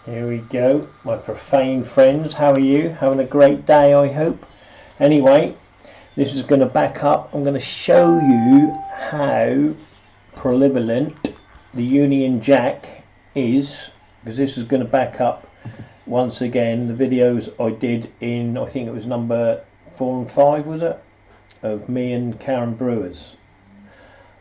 Here we go, my profane friends. How are you? Having a great day, I hope. Anyway, this is going to back up. I'm going to show you how prevalent the Union Jack is, because this is going to back up once again the videos I did in, I think it was number 4 and 5, was it, of me and Karen Brewer's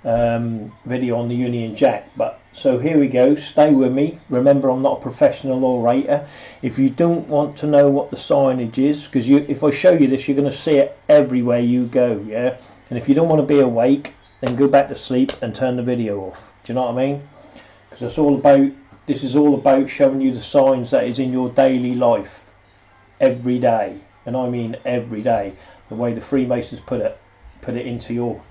video on the Union Jack. But so here we go, stay with me. Remember, I'm not a professional orator. If you don't want to know what the signage is, because if I show you this, you're going to see it everywhere you go, yeah. And if you don't want to be awake, then go back to sleep and turn the video off. Do you know what I mean? Because it's all about, this is all about showing you the signs that is in your daily life every day, and I mean every day. The way the Freemasons put it into your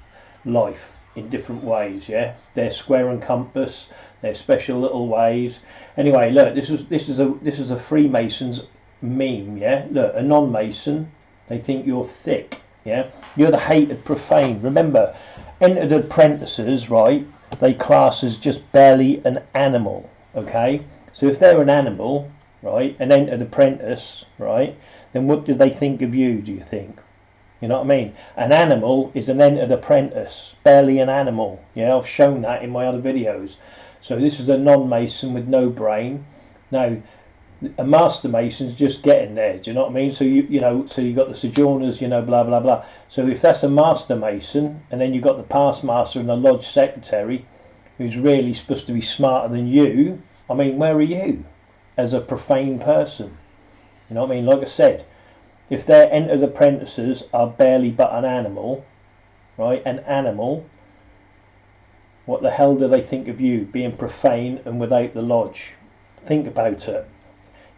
life in different ways, yeah. They're square and compass, they're special little ways. Anyway, look, this is a Freemasons meme, yeah. Look, a non-Mason, they think you're thick, yeah. You're the hated profane. Remember, entered apprentices, right, they class as just barely an animal, okay. So if they're an animal, right, an entered apprentice, right, then what do they think of you, do you think? You know what I mean? An animal is an entered apprentice, barely an animal. Yeah, I've shown that in my other videos. So this is a non-Mason with no brain. Now, a Master Mason's just getting there. Do you know what I mean? So you know, so you got the Sojourners, you know, blah blah blah. So if that's a Master Mason, and then you got the Past Master and the Lodge Secretary, who's really supposed to be smarter than you, I mean, where are you as a profane person? You know what I mean? Like I said, if their entered apprentices are barely but an animal, right, an animal, what the hell do they think of you, being profane and without the lodge? Think about it.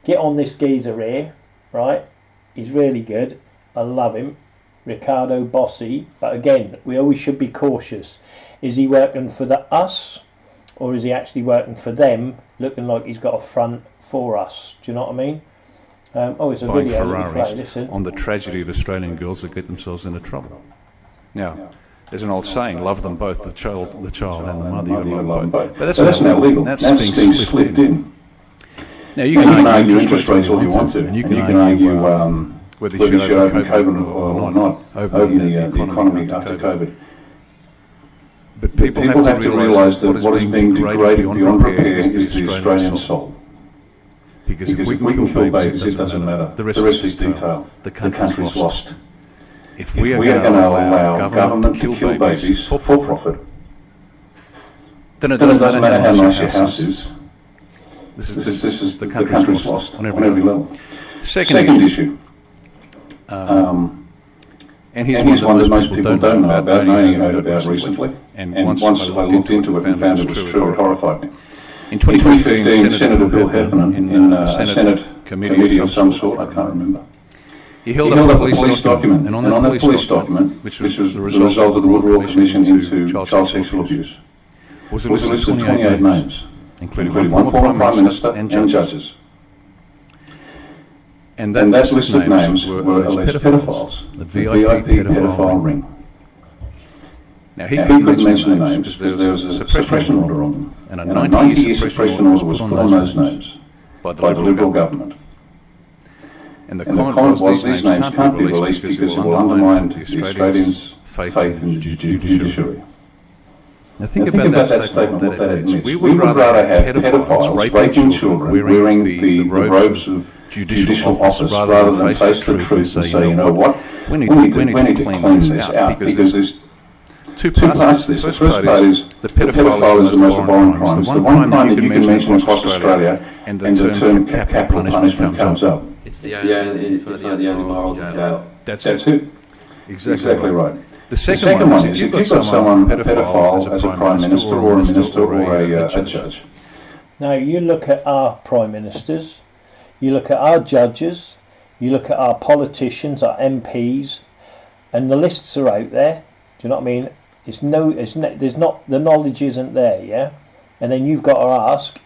Get on this geezer here, right, he's really good, I love him, Ricardo Bossi, but again, we always should be cautious. Is he working for us, or is he actually working for them, looking like he's got a front for us? Do you know what I mean? Oh, it's a buying video. Ferraris on the tragedy of Australian girls that get themselves into trouble. Now, there's an old saying, love them both, the child and the mother, you love them both. But that's not legal. That's being slipped in. Now, you can argue interest rates all you want to, and you can argue whether you should open COVID or not, open the economy after COVID. But people have to realise that what is being degraded beyond repair is the Australian soul. Because if we can kill babies, it doesn't matter. The rest is detail. The country's lost. If we are going to allow government to kill babies for profit, then it doesn't matter how nice your house is. This is the country's lost on every level. Second issue. And here's one that most people don't know about, and only heard about recently. And once I looked into it and found it was true, it horrified me. In 2015, Senator Bill Heffernan, in a Senate committee of some sort, I can't remember, he held up a police document, and on that police document, which was the result of the Royal Commission into child sexual abuse, was a list of 28 names, including one former Prime Minister and judges. And that list of names were alleged pedophiles, the VIP pedophile ring. Now, he couldn't mention the names because there was a suppression order on them, and a 90-year suppression order was put on those names by the Liberal government. And the comment was these names can't be released because it will undermine the Australians' faith in the judiciary. Now think about that statement, what that admits. We would rather have pedophiles raping children wearing the robes of judicial office rather than face the truth and say, you know what, we need to clean this out because there's two parts to this. The first part is the pedophile is the most abhorrent crime. It's the one crime that you can mention across Australia and the term capital punishment comes up. It's the only moral jail. That's it. Exactly right. The second one is if you've got someone pedophile as a Prime Minister or a Minister or a judge. Now you look at our Prime Ministers, you look at our judges, you look at our politicians, our MPs, and the lists are out there. Do you know what I mean? There's not, the knowledge isn't there, yeah? And then you've got to ask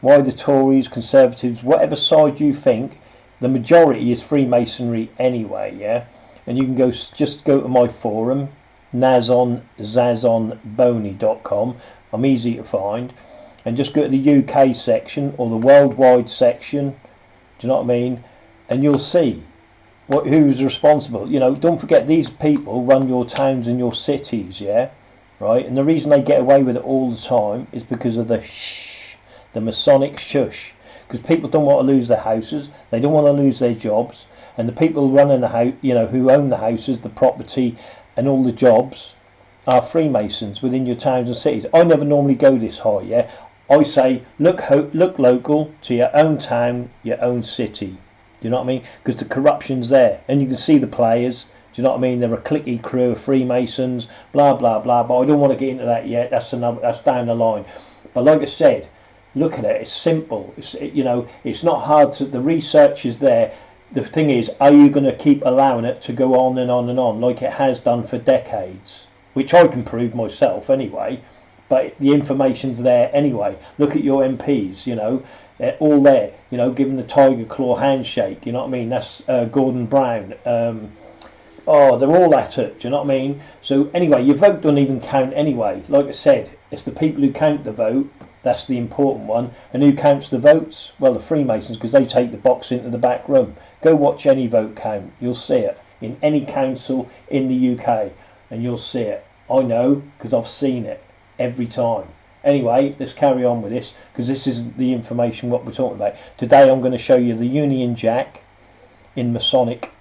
why the Tories, Conservatives, whatever side you think, the majority is Freemasonry anyway, yeah? And you can just go to my forum, Nazon, Zazon, Boni.com. I'm easy to find. and just go to the UK section or the worldwide section, do you know what I mean, and you'll see who's responsible. You know, don't forget, these people run your towns and your cities, yeah, right? And the reason they get away with it all the time is because of the Masonic shush, because people don't want to lose their houses, they don't want to lose their jobs, and the people running the house, you know, who own the houses, the property and all the jobs are Freemasons within your towns and cities. I never normally go this high, yeah. I say look local to your own town, your own city. Do you know what I mean? Because the corruption's there, and you can see the players. Do you know what I mean? They're a cliquey crew of Freemasons, blah blah blah. But I don't want to get into that yet. That's down the line. But like I said, look at it. It's simple. You know, it's not hard to. The research is there. The thing is, are you going to keep allowing it to go on and on and on like it has done for decades? Which I can prove myself anyway. But the information's there anyway. Look at your MPs, you know, they're all there, you know, giving the tiger claw handshake, you know what I mean? That's Gordon Brown. They're all at it, do you know what I mean? So anyway, your vote don't even count anyway. Like I said, it's the people who count the vote, that's the important one. And who counts the votes? Well, the Freemasons, because they take the box into the back room. Go watch any vote count, you'll see it. In any council in the UK, and you'll see it. I know, because I've seen it every time. Anyway, let's carry on with this, because this is the information what we're talking about. Today I'm going to show you the Union Jack in Masonic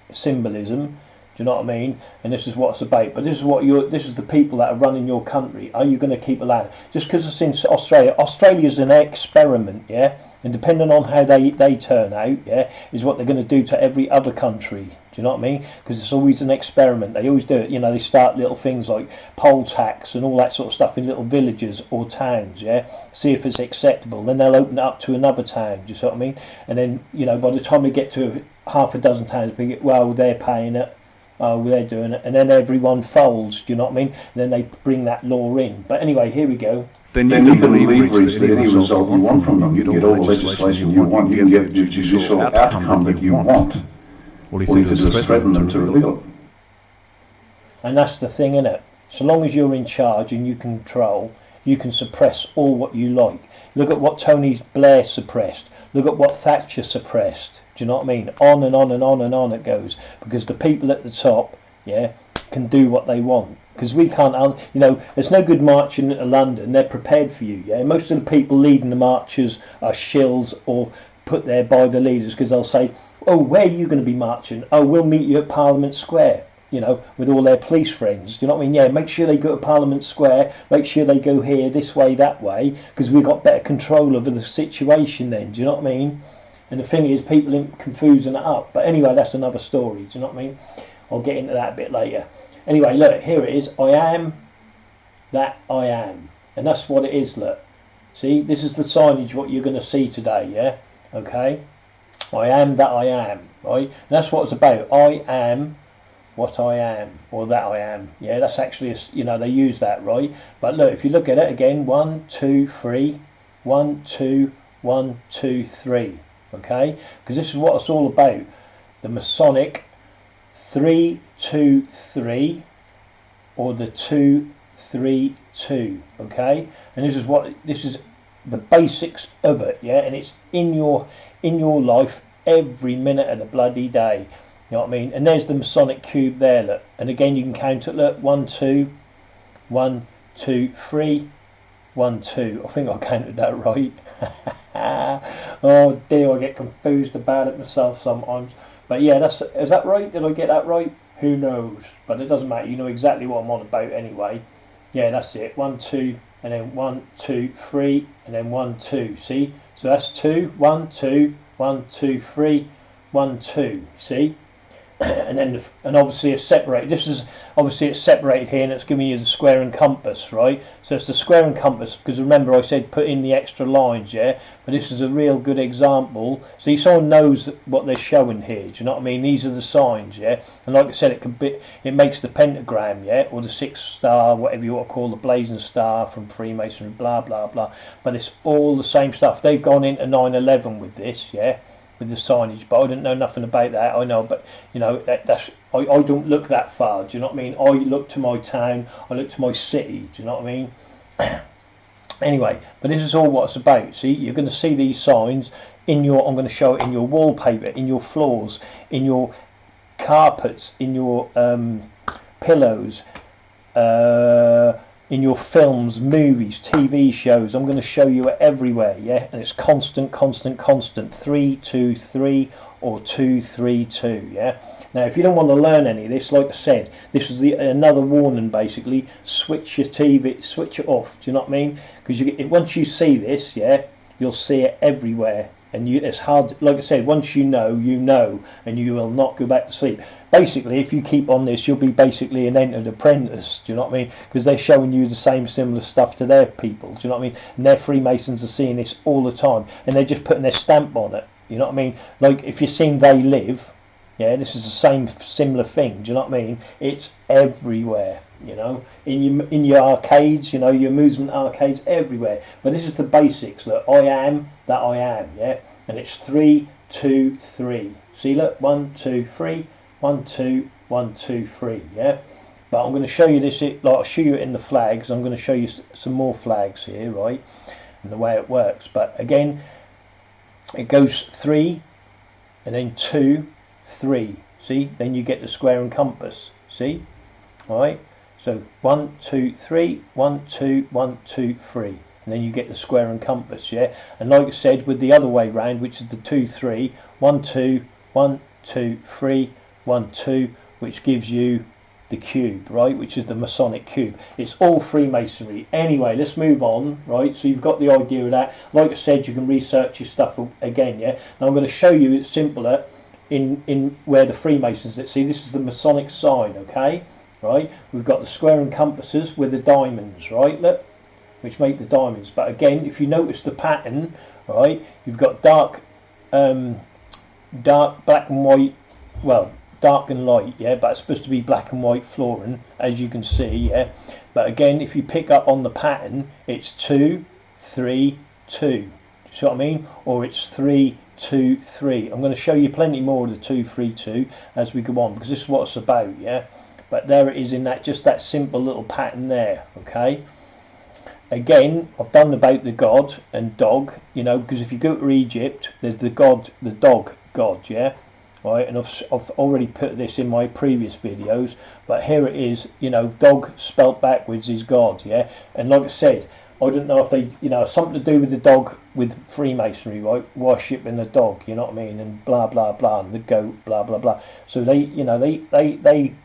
symbolism. Do you know what I mean? And this is what it's about. But this is the people that are running your country. Are you going to keep allowing? Just because it's in Australia. Australia's an experiment, yeah. And depending on how they turn out, yeah, is what they're going to do to every other country. Do you know what I mean? Because it's always an experiment. They always do it. You know, they start little things like poll tax and all that sort of stuff in little villages or towns, yeah. See if it's acceptable. Then they'll open it up to another town. Do you see what I mean? And then, you know, by the time they get to half a dozen towns, well, they're paying it. Oh, they're doing it, and then everyone folds. Do you know what I mean? And then they bring that law in. But anyway, here we go. Then you can leverage any result you want from them. You get all the legislation you want. You can get the judicial outcome that you want. All you have to do is threaten them to reveal it. And that's the thing, innit? So long as you're in charge and you control, you can suppress all what you like. Look at what Tony Blair suppressed. Look at what Thatcher suppressed. Do you know what I mean? On and on and on and on it goes. Because the people at the top, yeah, can do what they want. Because we can't, you know, it's no good marching to London. They're prepared for you, yeah. Most of the people leading the marches are shills or put there by the leaders, because they'll say, oh, where are you going to be marching? Oh, we'll meet you at Parliament Square. You know, with all their police friends. Do you know what I mean? Yeah, make sure they go to Parliament Square, make sure they go here, this way, that way, because we've got better control over the situation then, do you know what I mean? And the thing is, people confusing it up. But anyway, that's another story, do you know what I mean? I'll get into that a bit later. Anyway, look, here it is. I am that I am. And that's what it is, look. See, this is the signage, what you're going to see today, yeah? Okay? I am that I am, right? And that's what it's about. I am what I am, or that I am. Yeah, that's actually, you know, they use that, right? But look, if you look at it again, 1, 2, 3, 1, 2, 1, 2, 3. Okay, because this is what it's all about. The Masonic 3, 2, 3, or the 2, 3, 2. Okay, and this is the basics of it. Yeah, and it's in your life every minute of the bloody day. You know what I mean? And there's the Masonic cube there, look. And again, you can count it, look. 1, 2, 1, 2, 3, 1, 2. I think I counted that right. Oh dear, I get confused about it myself sometimes. But yeah, is that right? Did I get that right? Who knows? But it doesn't matter. You know exactly what I'm on about anyway. Yeah, that's it. 1, 2, and then 1, 2, 3, and then 1, 2. See? So that's 2, 1, 2, 1, 2, 3, 1, 2. See? and obviously it's separated. This is obviously it's separated here, and it's giving you the square and compass, right? So it's the square and compass, because remember I said put in the extra lines, yeah. But this is a real good example. See, someone knows what they're showing here. Do you know what I mean? These are the signs, yeah. And like I said, it makes the pentagram, yeah, or the 6 star, whatever you want to call the blazing star from Freemasonry, blah blah blah. But it's all the same stuff. They've gone into 9/11 with this, yeah. With the signage, but I didn't know nothing about that. I know, but you know, I don't look that far. Do you know what I mean? I look to my town, I look to my city. Do you know what I mean? Anyway, but this is all what it's about. See, you're going to see these signs in your, I'm going to show it in your wallpaper, in your floors, in your carpets, in your pillows, in your films, movies, TV shows. I'm going to show you it everywhere, yeah? And it's constant, constant, constant. 3, 2, 3 or 2, 3, 2, yeah? Now, if you don't want to learn any of this, like I said, this is another warning, basically. Switch your TV, switch it off, do you know what I mean? Because once you see this, yeah, you'll see it everywhere. And it's hard, like I said, once you know, and you will not go back to sleep. Basically, if you keep on this, you'll be basically an entered apprentice, do you know what I mean? Because they're showing you the same similar stuff to their people, do you know what I mean? And their Freemasons are seeing this all the time, and they're just putting their stamp on it, you know what I mean? Like, if you're seeing They Live, yeah, this is the same similar thing, do you know what I mean? It's everywhere, you know, in your arcades, you know, your amusement arcades, everywhere. But this is the basics. Look, I am that I am, yeah, and it's 3, 2, 3. See, look, 1, 2, 3, 1, 2, 1, 2, 3, yeah. But I'm going to show you this, like I'll show you it in the flags. I'm going to show you some more flags here, right, and the way it works. But again, it goes 3, and then 2, 3. See, then you get the square and compass. See, all right. So 1, 2, 3, 1, 2, 1, 2, 3, and then you get the square and compass, yeah. And like I said, with the other way round, which is the 2, 3, 1, 2, 1, 2, 3, 1, 2, which gives you the cube, right, which is the Masonic cube. It's all Freemasonry. Anyway, let's move on, right? So you've got the idea of that. Like I said, you can research your stuff again, yeah. Now I'm going to show you it's simpler in where the Freemasons, let's see, this is the Masonic sign, okay, right? We've got the square and compasses with the diamonds, right, look, which make the diamonds. But again, if you notice the pattern, right, you've got dark black and white, well, dark and light, yeah, but it's supposed to be black and white flooring, as you can see, yeah. But again, if you pick up on the pattern, it's 2, 3, 2. Do you see what I mean? Or it's 3, 2, 3. I'm going to show you plenty more of the 2, 3, 2 as we go on, because this is what it's about, yeah. But there it is in that, just that simple little pattern there, okay. Again, I've done about the god and dog, you know, because if you go to Egypt, there's the god, the dog god, yeah. Right, and I've already put this in my previous videos, but here it is, you know, dog spelt backwards is God, yeah. And like I said, I don't know if they, you know, something to do with the dog with Freemasonry, right? Worshipping the dog, you know what I mean, and blah blah blah, and the goat, blah blah blah. So they, you know, they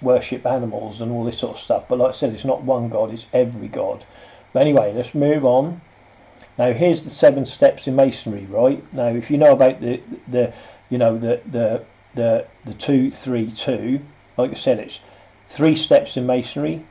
worship animals and all this sort of stuff. But like I said, it's not one God; it's every God. But anyway, let's move on. Now here's the 7 steps in Masonry, right? Now if you know about the you know the 2, 3, 2, like I said, it's 3 steps in Masonry,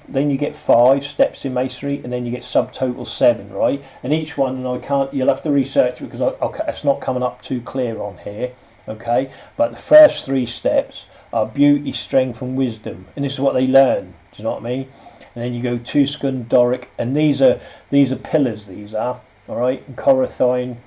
then you get 5 steps in Masonry, and then you get subtotal 7, right? And each one, and you'll have to research it because it's not coming up too clear on here, okay? But the first 3 steps are beauty, strength, and wisdom, and this is what they learn. Do you know what I mean? And then you go Tuscan, Doric, and these are pillars. These are, all right, and Corathine,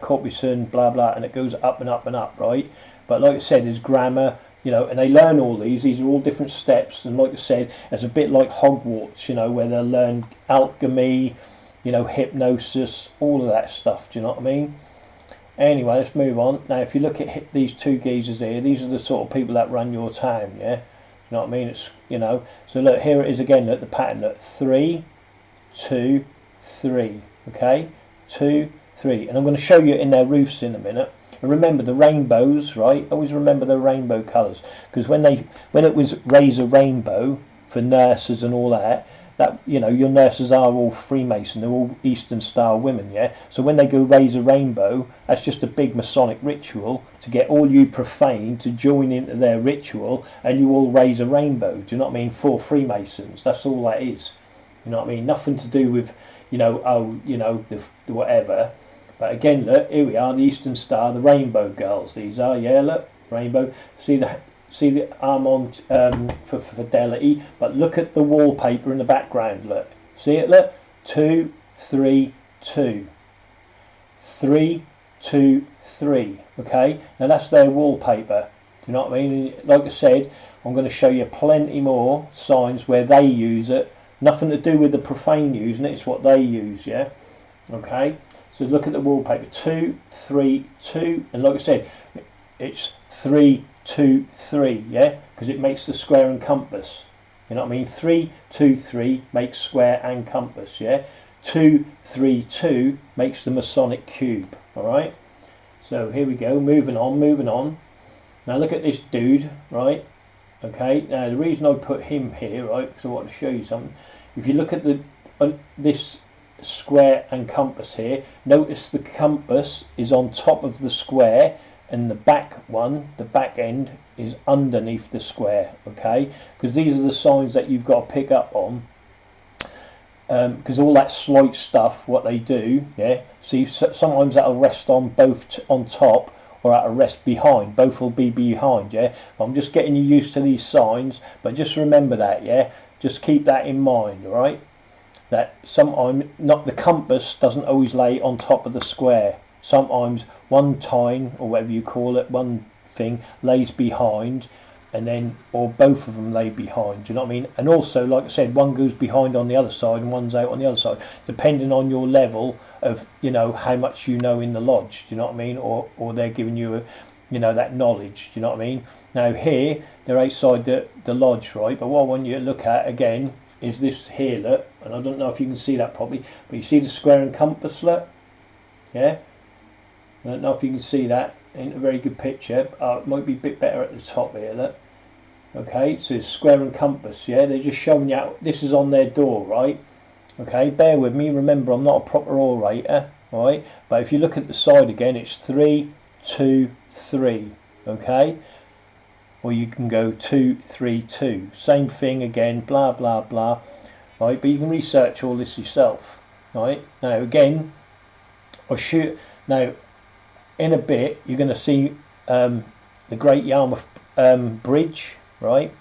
Corpuscan, blah blah, and it goes up and up and up, right? But like I said, there's grammar, you know, and they learn all these. These are all different steps, and like I said, it's a bit like Hogwarts, you know, where they'll learn alchemy, you know, hypnosis, all of that stuff. Do you know what I mean? Anyway, let's move on. Now, if you look at these 2 geezers here, these are the sort of people that run your town, yeah. You know what I mean? It's, you know, so look, here it is again. Look, the pattern. Look, 3, 2, 3. Okay, 2, 3, and I'm going to show you in their roofs in a minute. And remember the rainbows, right? Always remember the rainbow colours, because when it was raise a rainbow for nurses and all that, you know, your nurses are all Freemason, they're all Eastern style women, yeah. So when they go raise a rainbow, that's just a big Masonic ritual to get all you profane to join into their ritual, and you all raise a rainbow. Do you know what I mean? For Freemasons, that's all that is. You know what I mean? Nothing to do with, you know, oh, you know, the whatever. But again, look, here we are, the Eastern Star, the Rainbow Girls. These are, yeah, look, rainbow. See the arm on for fidelity. But look at the wallpaper in the background. Look, see it. Look, 2, 3, 2, 3, 2, 3. Okay, now that's their wallpaper. Do you know what I mean? Like I said, I'm going to show you plenty more signs where they use it Nothing to do with the profane using it. It's what they use. Yeah. Okay. So look at the wallpaper. 2, 3, 2, and like I said, it's 3, 2, 3. Yeah, because it makes the square and compass. You know what I mean? 3, 2, 3 makes square and compass. Yeah. 2, 3, 2 makes the Masonic cube. All right. So here we go. Moving on. Moving on. Now look at this dude. Right. Okay. Now the reason I put him here, right, because I want to show you something. If you look at the this square and compass here, notice the compass is on top of the square, and the back one, the back end, is underneath the square. Okay, because these are the signs that you've got to pick up on. Because all that slight stuff, what they do, yeah. See, sometimes that'll rest on both on top, or that'll rest behind. Both will be behind, yeah. I'm just getting you used to these signs, but just remember that, yeah. Just keep that in mind, all right? That sometimes not the compass doesn't always lay on top of the square. Sometimes one tine, or whatever you call it, one thing lays behind, and then, or both of them lay behind. Do you know what I mean? And also, like I said, one goes behind on the other side and one's out on the other side, depending on your level of, you know, how much you know in the lodge. Do you know what I mean? Or they're giving you a, you know, that knowledge. Do you know what I mean? Now here they're outside the lodge, right? But what I want you to look at again is this here, look. And I don't know if you can see that properly, but you see the square and compass, look. Yeah. I don't know if you can see that. Ain't a very good picture. It might be a bit better at the top here, look. Okay, so it's square and compass, yeah. They're just showing you out. This is on their door, right? Okay, bear with me. Remember, I'm not a proper orator, right? But if you look at the side again, it's 3, 2, 3. Okay, or you can go 2, 3, 2. Same thing again. Blah blah blah. Right, but you can research all this yourself. Right now, again, now. In a bit, you're going to see the Great Yarmouth Bridge, right?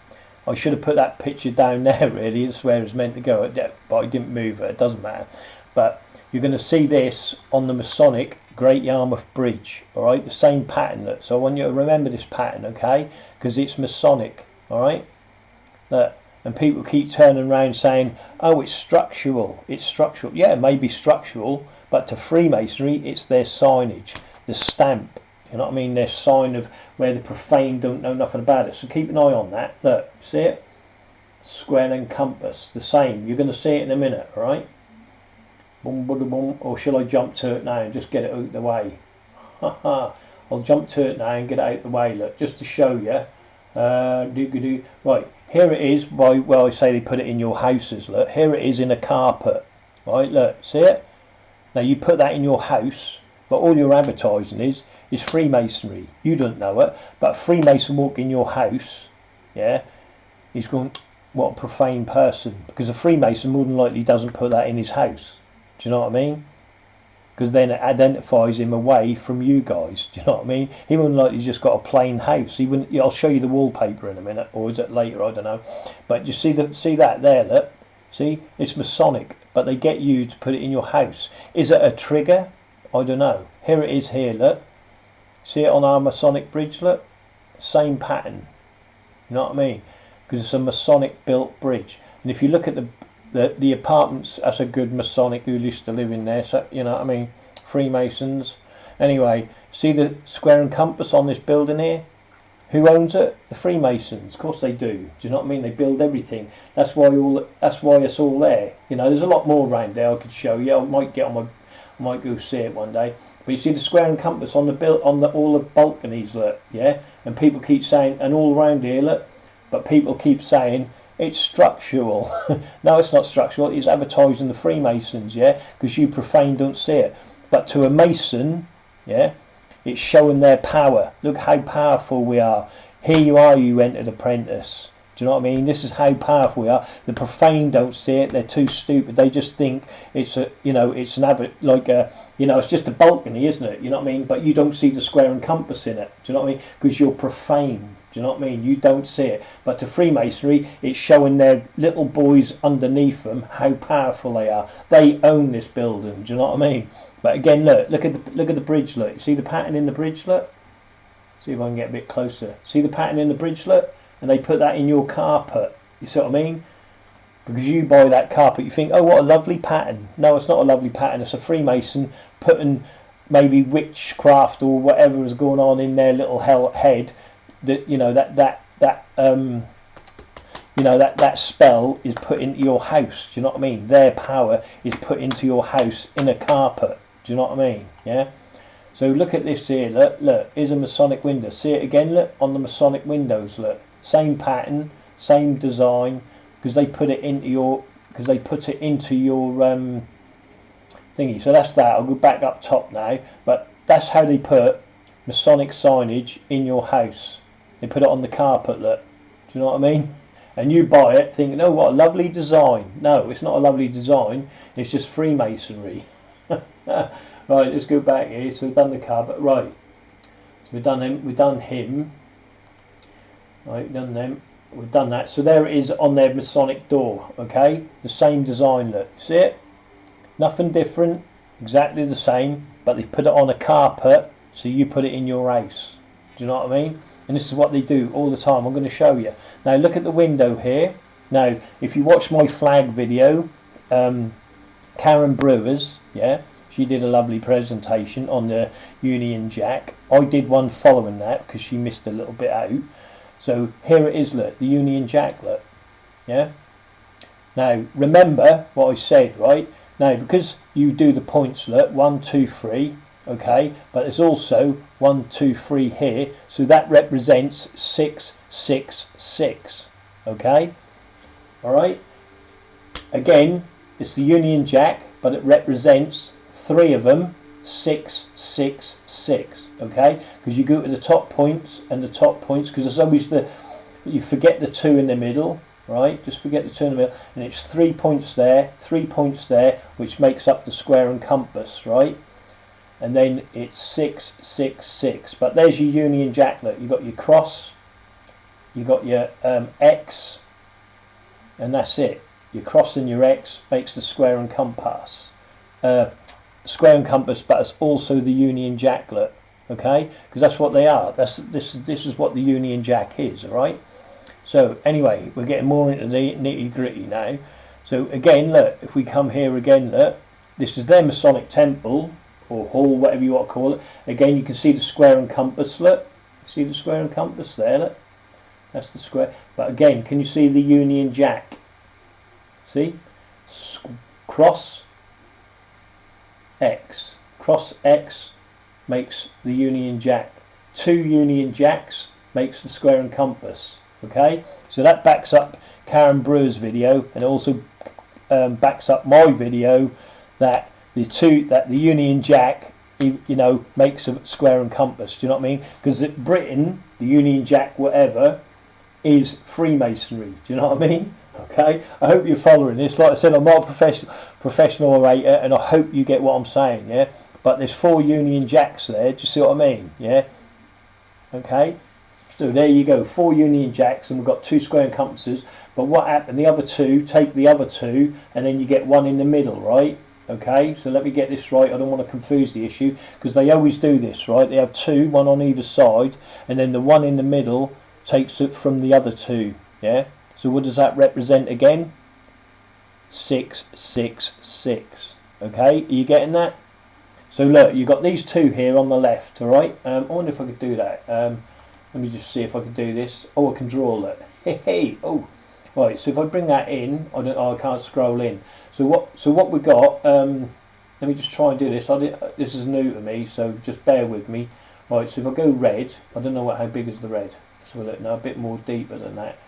I should have put that picture down there, really. It's where it's meant to go, but I didn't move it. It doesn't matter. But you're going to see this on the Masonic Great Yarmouth Bridge, all right? The same pattern. So I want you to remember this pattern, okay? Because it's Masonic, all right? Look, and people keep turning around saying, oh, it's structural. It's structural. Yeah, it may be structural, but to Freemasonry, it's their signage. The stamp, you know what I mean, their sign of where the profane don't know nothing about it. So keep an eye on that. Look, see it? Square and compass, the same. You're going to see it in a minute, all right? Boom, boom, boom. Or shall I jump to it now and just get it out of the way? I'll jump to it now and get it out of the way. Look, just to show you. Right, here it is. Well, I say they put it in your houses. Look, here it is in a carpet. Right, look, see it? Now you put that in your house. But all your advertising is Freemasonry. You don't know it, but a Freemason walk in your house, yeah, he's going, what a profane person. Because a Freemason more than likely doesn't put that in his house. Do you know what I mean? Because then it identifies him away from you guys. Do you know what I mean? He more than likely just got a plain house. He wouldn't. I'll show you the wallpaper in a minute, or is it later? I don't know. But you see that there, look. See, it's Masonic, but they get you to put it in your house. Is it a trigger? I don't know. Here it is here, look. See it on our Masonic bridge, look? Same pattern. You know what I mean? Because it's a Masonic built bridge. And if you look at the apartments, that's a good Masonic who used to live in there. So, you know what I mean? Freemasons. Anyway, see the square and compass on this building here? Who owns it? The Freemasons. Of course they do. Do you know what I mean? They build everything. That's why it's all there. You know, there's a lot more around there I could show you. I might go see it one day. But you see the square and compass on all the balconies, look, yeah. And people keep saying, and all around here, look. But people keep saying it's structural. No, it's not structural. It's advertising the Freemasons, yeah. Because you profane don't see it. But to a Mason, yeah, it's showing their power. Look how powerful we are. Here you are, you entered apprentice. Do you know what I mean? This is how powerful we are. The profane don't see it. They're too stupid. They just think it's a, you know, it's an like a, you know, it's just a balcony, isn't it? You know what I mean? But you don't see the square and compass in it. Do you know what I mean? Because you're profane. Do you know what I mean? You don't see it. But to Freemasonry, it's showing their little boys underneath them how powerful they are. They own this building. Do you know what I mean? But again, look at the bridge. Look, you see the pattern in the bridge. Look. See if I can get a bit closer. See the pattern in the bridge. Look. And they put that in your carpet. You see what I mean? because you buy that carpet, you think, oh, what a lovely pattern. No, it's not a lovely pattern. It's a Freemason putting maybe witchcraft or whatever is going on in their little head. That that spell is put into your house. Do you know what I mean? Their power is put into your house in a carpet. Do you know what I mean? Yeah. So look at this here. Look. Here's a Masonic window. See it again. Look on the Masonic windows. Look, same pattern, same design, because they put it into your thingy. So that's that. I'll go back up top now. But that's how they put Masonic signage in your house. They put it on the carpet. Look. Do you know what I mean? And you buy it thinking, oh, what a lovely design. No, it's not a lovely design. It's just Freemasonry. Right, let's go back here. So we've done the carpet. Right. So we've done them. We've done him. Right, we've done them. We've done that. So there it is on their Masonic door. Okay, the same design. Look, see it? Nothing different. Exactly the same. But they've put it on a carpet, so you put it in your house. Do you know what I mean? And this is what they do all the time. I'm going to show you. Now look at the window here. Now, if you watch my flag video, Karen Brewers, yeah, she did a lovely presentation on the Union Jack. I did one following that because she missed a little bit out. So here it is, look, the Union Jack, look, yeah. Now remember what I said, right? Now because you do the points, look, 1, 2, 3, okay, but there's also 1, 2, 3 here, so that represents 6, 6, 6, okay. All right. Again, it's the Union Jack, but it represents 3 of them, 6, 6, 6, okay, because you go to the top points and the top points, because there's always you forget the 2 in the middle, right? Just forget the 2 in the middle, and it's 3 points there, 3 points there, which makes up the square and compass, right? And then it's 6, 6, 6. But there's your Union Jack. Look, you got your cross, you got your X, and that's it. Your cross and your X makes the square and compass. Square and compass, but it's also the Union Jack. Look, okay, because that's what they are. This is what the Union Jack is. All right. So anyway, we're getting more into the nitty gritty now. So again, look, if we come here again, look, this is their Masonic temple or hall, whatever you want to call it. Again, you can see the square and compass. Look, see the square and compass there. Look, that's the square. But again, can you see the Union Jack? See, cross X. Cross X makes the Union Jack. 2 Union Jacks makes the square and compass. Okay, so that backs up Karen Brewer's video, and also backs up my video that the Union Jack, you know, makes a square and compass. Do you know what I mean? Because Britain, the Union Jack, whatever, is Freemasonry. Do you know what I mean? Okay, I hope you're following this. Like I said, I'm not a professional orator, and I hope you get what I'm saying. Yeah, but there's 4 Union Jacks there. Do you see what I mean? Yeah. Okay. So there you go, 4 Union Jacks, and we've got 2 square and compasses. But what happened? The other 2, take the other 2, and then you get 1 in the middle, right? Okay, so let me get this right. I don't want to confuse the issue, because they always do this, right? They have 2, 1 on either side, and then the 1 in the middle takes it from the other 2. Yeah. So what does that represent again? 6, 6, 6. Okay, are you getting that? So look, you've got these 2 here on the left, all right? I wonder if I could do that. Let me just see if I can do this. Oh, I can draw that. Hey, oh, right. So if I bring that in, I can't scroll in. So what we got? Let me just try and do this. This is new to me, so just bear with me. Right. So if I go red, I don't know how big is the red. So look now, a bit more deeper than that.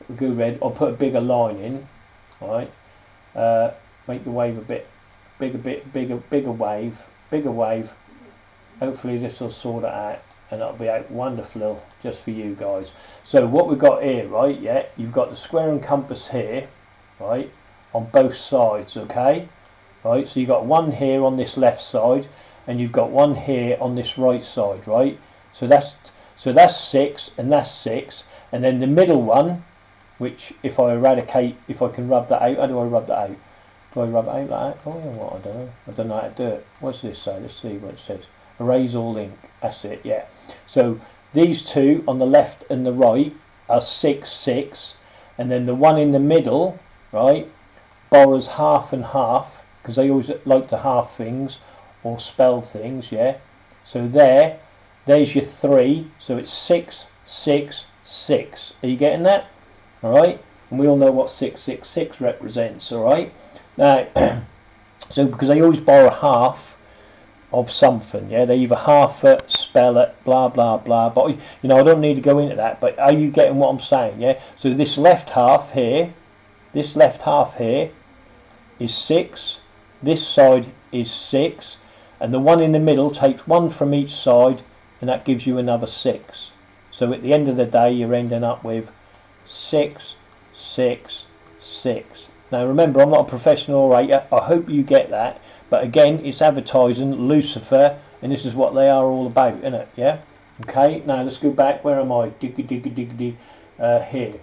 We go red. I'll put a bigger line in. All right. Make the wave a bit bigger wave. Hopefully this will sort it out, and that'll be out wonderful just for you guys. So what we've got here, right, yeah, you've got the square and compass here, right, on both sides, okay, right, so you've got 1 here on this left side, and you've got 1 here on this right side, right, so that's 6, and that's 6, and then the middle one, which if I can rub that out, how do I rub that out? Do I rub it out like that? Oh yeah, what, I don't know how to do it. What's this say? Let's see what it says. Erase all ink. That's it, yeah. So these 2 on the left and the right are 6, 6, and then the 1 in the middle right, borrows half and half, because they always like to half things or spell things, yeah. So there's your 3, so it's 6, 6, 6. Are you getting that? Alright, and we all know what 666 represents, alright. Now, so because they always borrow half of something, yeah, they either half it, spell it, blah blah blah, but you know, I don't need to go into that, but are you getting what I'm saying? Yeah, so this left half here is 6, this side is 6, and the one in the middle takes 1 from each side, and that gives you another 6. So at the end of the day you're ending up with 6, 6, 6. Now remember, I'm not a professional orator, I hope you get that. But again, it's advertising Lucifer, and this is what they are all about, isn't it? Yeah? Okay, now let's go back. Where am I? Here.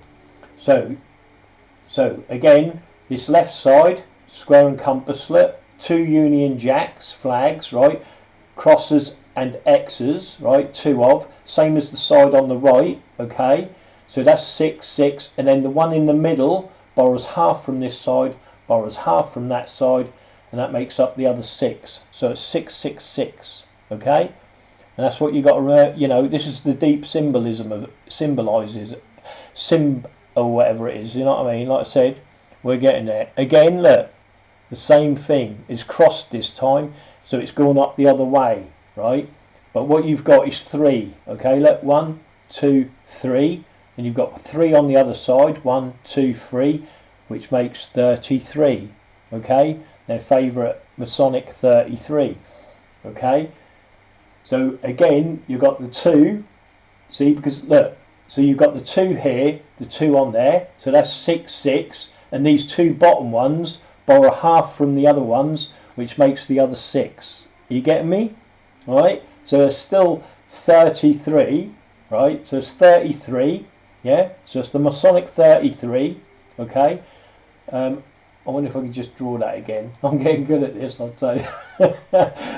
So again, this left side, square and compass slip, 2 Union Jacks, flags, right? Crosses and X's, right? 2 of. Same as the side on the right, okay? So that's 6, 6, and then the one in the middle borrows half from this side, borrows half from that side, and that makes up the other 6. So it's 666, okay? And that's what you got to remember. You know, this is the deep symbolism of symbolises or whatever it is. You know what I mean? Like I said, we're getting there. Again, look, the same thing is crossed this time, so it's going up the other way, right? But what you've got is 3. Okay, look, 1, 2, 3, and you've got 3 on the other side. 1, 2, 3, which makes 33. Okay. Their favourite Masonic 33. Okay, so again you've got the 2, see, because look, so you've got the 2 here, the 2 on there, so that's 6, 6, and these 2 bottom ones borrow half from the other ones, which makes the other 6. Are you getting me? Alright, so it's still 33, right? So it's 33, yeah, so it's the Masonic 33, okay. I wonder if I could just draw that again. I'm getting good at this, I'll tell you.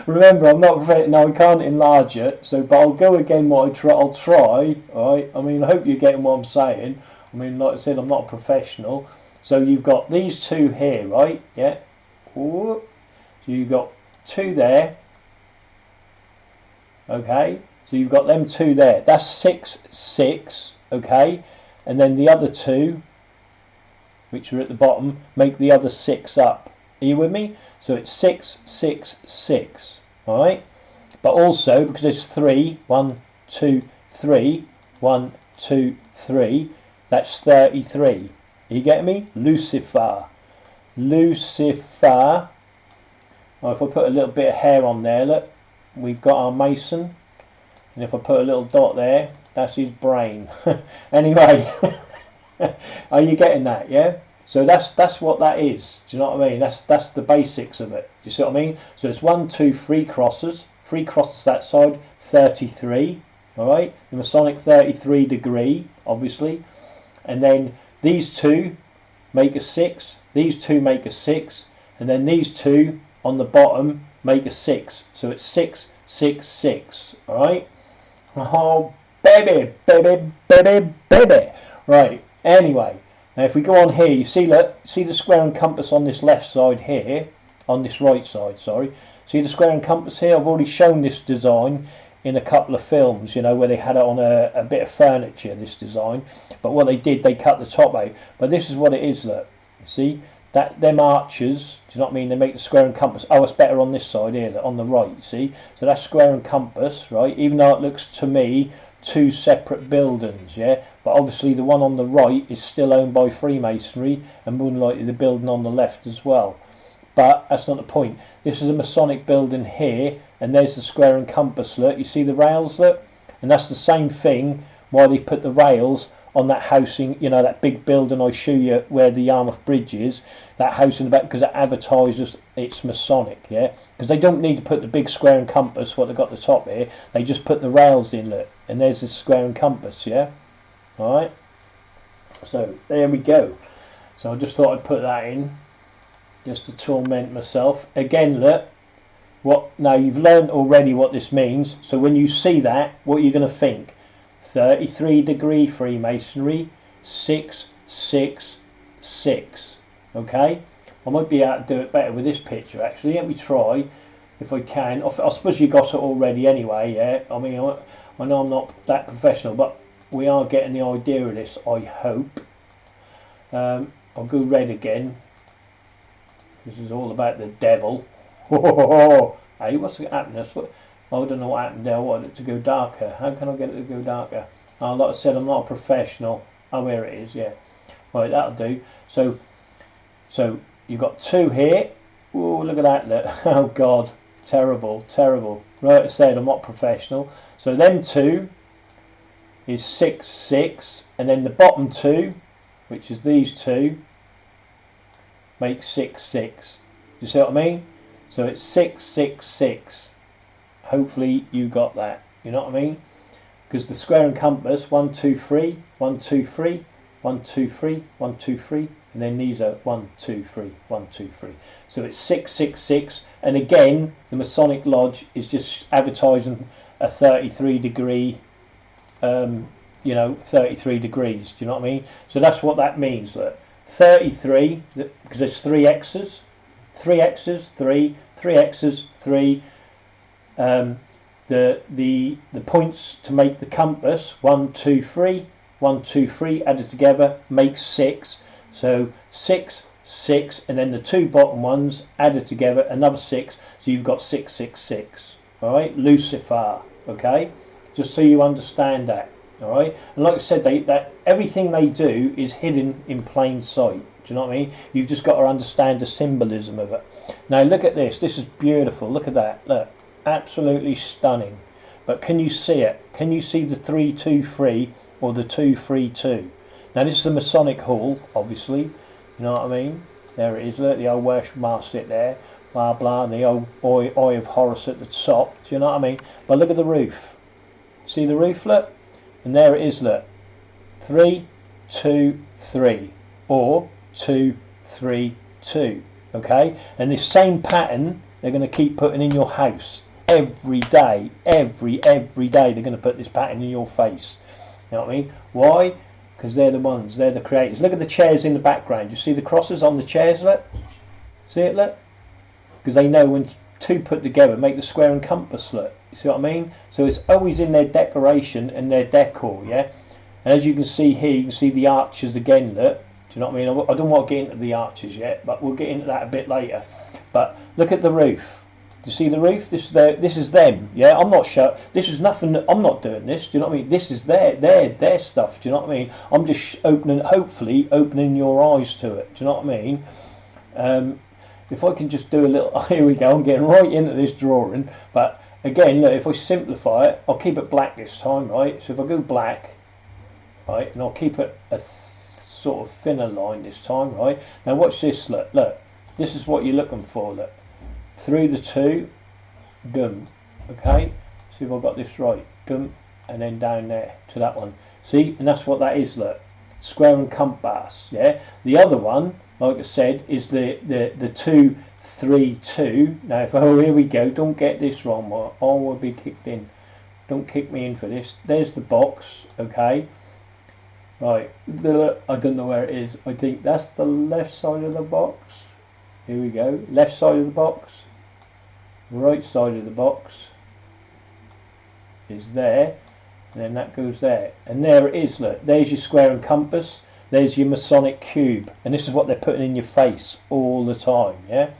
Remember, I'm not no, I can't enlarge it. So, but I'll go again. I'll try. All right. I mean, I hope you're getting what I'm saying. I mean, like I said, I'm not a professional. So you've got these 2 here, right? Yeah. So you've got 2 there. Okay. So you've got them 2 there. That's 6, 6. Okay. And then the other 2, which are at the bottom, make the other 6 up. Are you with me? So it's 6, 6, 6. Alright? But also, because there's 3, 1, 2, 3, 1, 2, 3, that's 33. Are you getting me? Lucifer. Lucifer. Well, if I put a little bit of hair on there, look, we've got our Mason. And if I put a little dot there, that's his brain. Anyway. Are you getting that? Yeah. So that's what that is. Do you know what I mean? That's the basics of it. Do you see what I mean? So it's 1, 2, 3 crosses. 3 crosses that side. 33. All right. The Masonic 33 degree, obviously. And then these 2 make a 6. These 2 make a 6. And then these 2 on the bottom make a 6. So it's 6, 6, 6. All right. Oh, baby, baby, baby, baby. Right. Anyway, now if we go on here, you see, look, see the square and compass on this left side here, on this right side, sorry. See the square and compass here? I've already shown this design in a couple of films, you know, where they had it on a bit of furniture, this design. But what they did, they cut the top out. But this is what it is, look. See, that them arches, do you know what I mean? They make the square and compass. Oh, it's better on this side here, on the right, see? So that's square and compass, right? Even though it looks to me 2 separate buildings, yeah, but obviously the one on the right is still owned by Freemasonry, and more than likely the building on the left as well. But that's not the point. This is a Masonic building here, and there's the square and compass, look, you see the rails, look, and that's the same thing why they put the rails on that housing, you know, that big building I show you where the Yarmouth Bridge is, that house in the back, because it advertises it's Masonic, yeah, because they don't need to put the big square and compass, what they've got at the top here, they just put the rails in, look, and there's the square and compass, yeah, alright, so there we go. So I just thought I'd put that in, just to torment myself. Again, look, what, now you've learned already what this means, so when you see that, what are you going to think? 33 degree Freemasonry, 6, 6, 6. Okay, I might be able to do it better with this picture actually. Let me try if I can. I suppose you got it already anyway, yeah. I mean, I know I'm not that professional, but we are getting the idea of this, I hope. I'll go red again. This is all about the devil. Hey, what's happening? I don't know what happened there. I wanted it to go darker. How can I get it to go darker? Oh, like I said, I'm not a professional. Oh, here it is, yeah. Right, that'll do. So you've got 2 here. Oh, look at that, look. Oh, God. Terrible, terrible. Right, I said, I'm not professional. So them 2 is 6, 6. And then the bottom 2, which is these 2, makes 6, 6. You see what I mean? So it's 6, 6, 6. Hopefully you got that. You know what I mean? Because the square and compass, 1, 2, 3, 1, 2, 3, 1, 2, 3, 1, 2, 3, and then these are 1, 2, 3, 1, 2, 3. So it's 6, 6, 6. And again, the Masonic Lodge is just advertising a 33 degree, 33 degrees. Do you know what I mean? So that's what that means. Look, 33, because there's 3 X's, 3 X's, 3, 3 X's, 3. The points to make the compass 1, 2, 3, 1, 2, 3 added together makes 6. So 6, 6, and then the 2 bottom ones added together another 6. So you've got 6, 6, 6. All right, Lucifer. Okay, just so you understand that. All right, and like I said, that everything they do is hidden in plain sight. Do you know what I mean? You've just got to understand the symbolism of it. Now look at this. This is beautiful. Look at that. Look. Absolutely stunning. But can you see it? Can you see the 3, 2, 3 or the 2, 3, 2? Now this is the Masonic Hall, obviously. You know what I mean? There it is. Look, the old Welsh Master there. Blah blah. And the old Eye of Horus at the top. Do you know what I mean? But look at the roof. See the roof? Look. And there it is. Look. 3, 2, 3 or 2, 3, 2. Okay. And this same pattern they're going to keep putting in your house. Every day, every day they're going to put this pattern in your face. You know what I mean? Why? Because they're the ones, they're the creators. Look at the chairs in the background. You see the crosses on the chairs, look? See it, look? Because they know when 2 put together make the square and compass, look. You see what I mean? So it's always in their decoration and their decor, yeah? And as you can see here, you can see the arches again, look. Do you know what I mean? I don't want to get into the arches yet, but we'll get into that a bit later. But look at the roof. Do you see the roof? This is them. Yeah, I'm not sure. This is nothing. I'm not doing this. Do you know what I mean? This is their stuff. Do you know what I mean? I'm just hopefully opening your eyes to it. Do you know what I mean? If I can just do a little. Here we go. I'm getting right into this drawing. But again, look. If I simplify it, I'll keep it black this time, right? So if I go black, right, and I'll keep it a sort of thinner line this time, right? Now watch this. Look. This is what you're looking for. Look. Through the 2, dum. Okay, see if I've got this right. Dum, and then down there to that one. See, and that's what that is. Look, square and compass. Yeah. The other one, like I said, is the 2, 3, 2. Now, here we go. Don't get this wrong. We'll be kicked in. Don't kick me in for this. There's the box. Okay. Right. I don't know where it is. I think that's the left side of the box. Here we go. Left side of the box. Right side of the box is there, and then that goes there, and there it is. Look, there's your square and compass, there's your Masonic cube, and this is what they're putting in your face all the time. Yeah,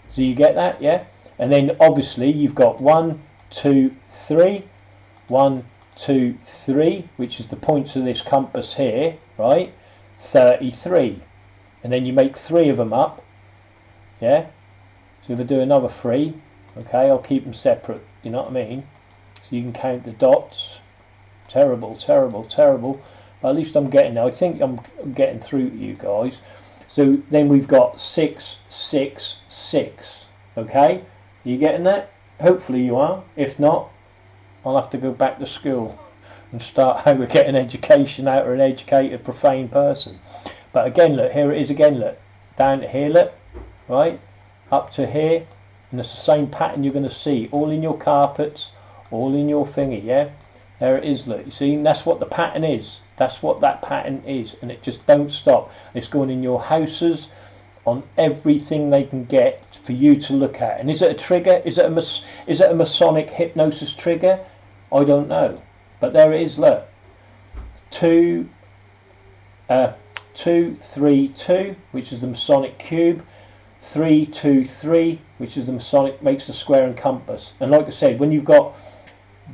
so you get that? Yeah. And then obviously you've got 1, 2, 3, 1, 2, 3, which is the points of this compass here, right? 33, and then you make 3 of them up. Yeah, so if I do another 3, okay, I'll keep them separate, you know what I mean? So you can count the dots. Terrible, terrible, terrible. But at least I'm getting there. I think I'm getting through to you guys. So then we've got 6, 6, 6. Okay, are you getting that? Hopefully you are. If not, I'll have to go back to school and start how to get an education out of an educated, profane person. But again, look, here it is again, look. Down to here, look. Right, up to here, and it's the same pattern you're going to see all in your carpets, all in your thingy. Yeah, there it is. Look, you see, and that's what the pattern is. That's what that pattern is, and it just don't stop. It's going in your houses, on everything they can get for you to look at. And is it a trigger? Is it a Masonic hypnosis trigger? I don't know, but there it is. Look, 2, 2, 3, 2, which is the Masonic cube. 3, 2, 3, which is the Masonic, makes the square and compass. And like I said, when you've got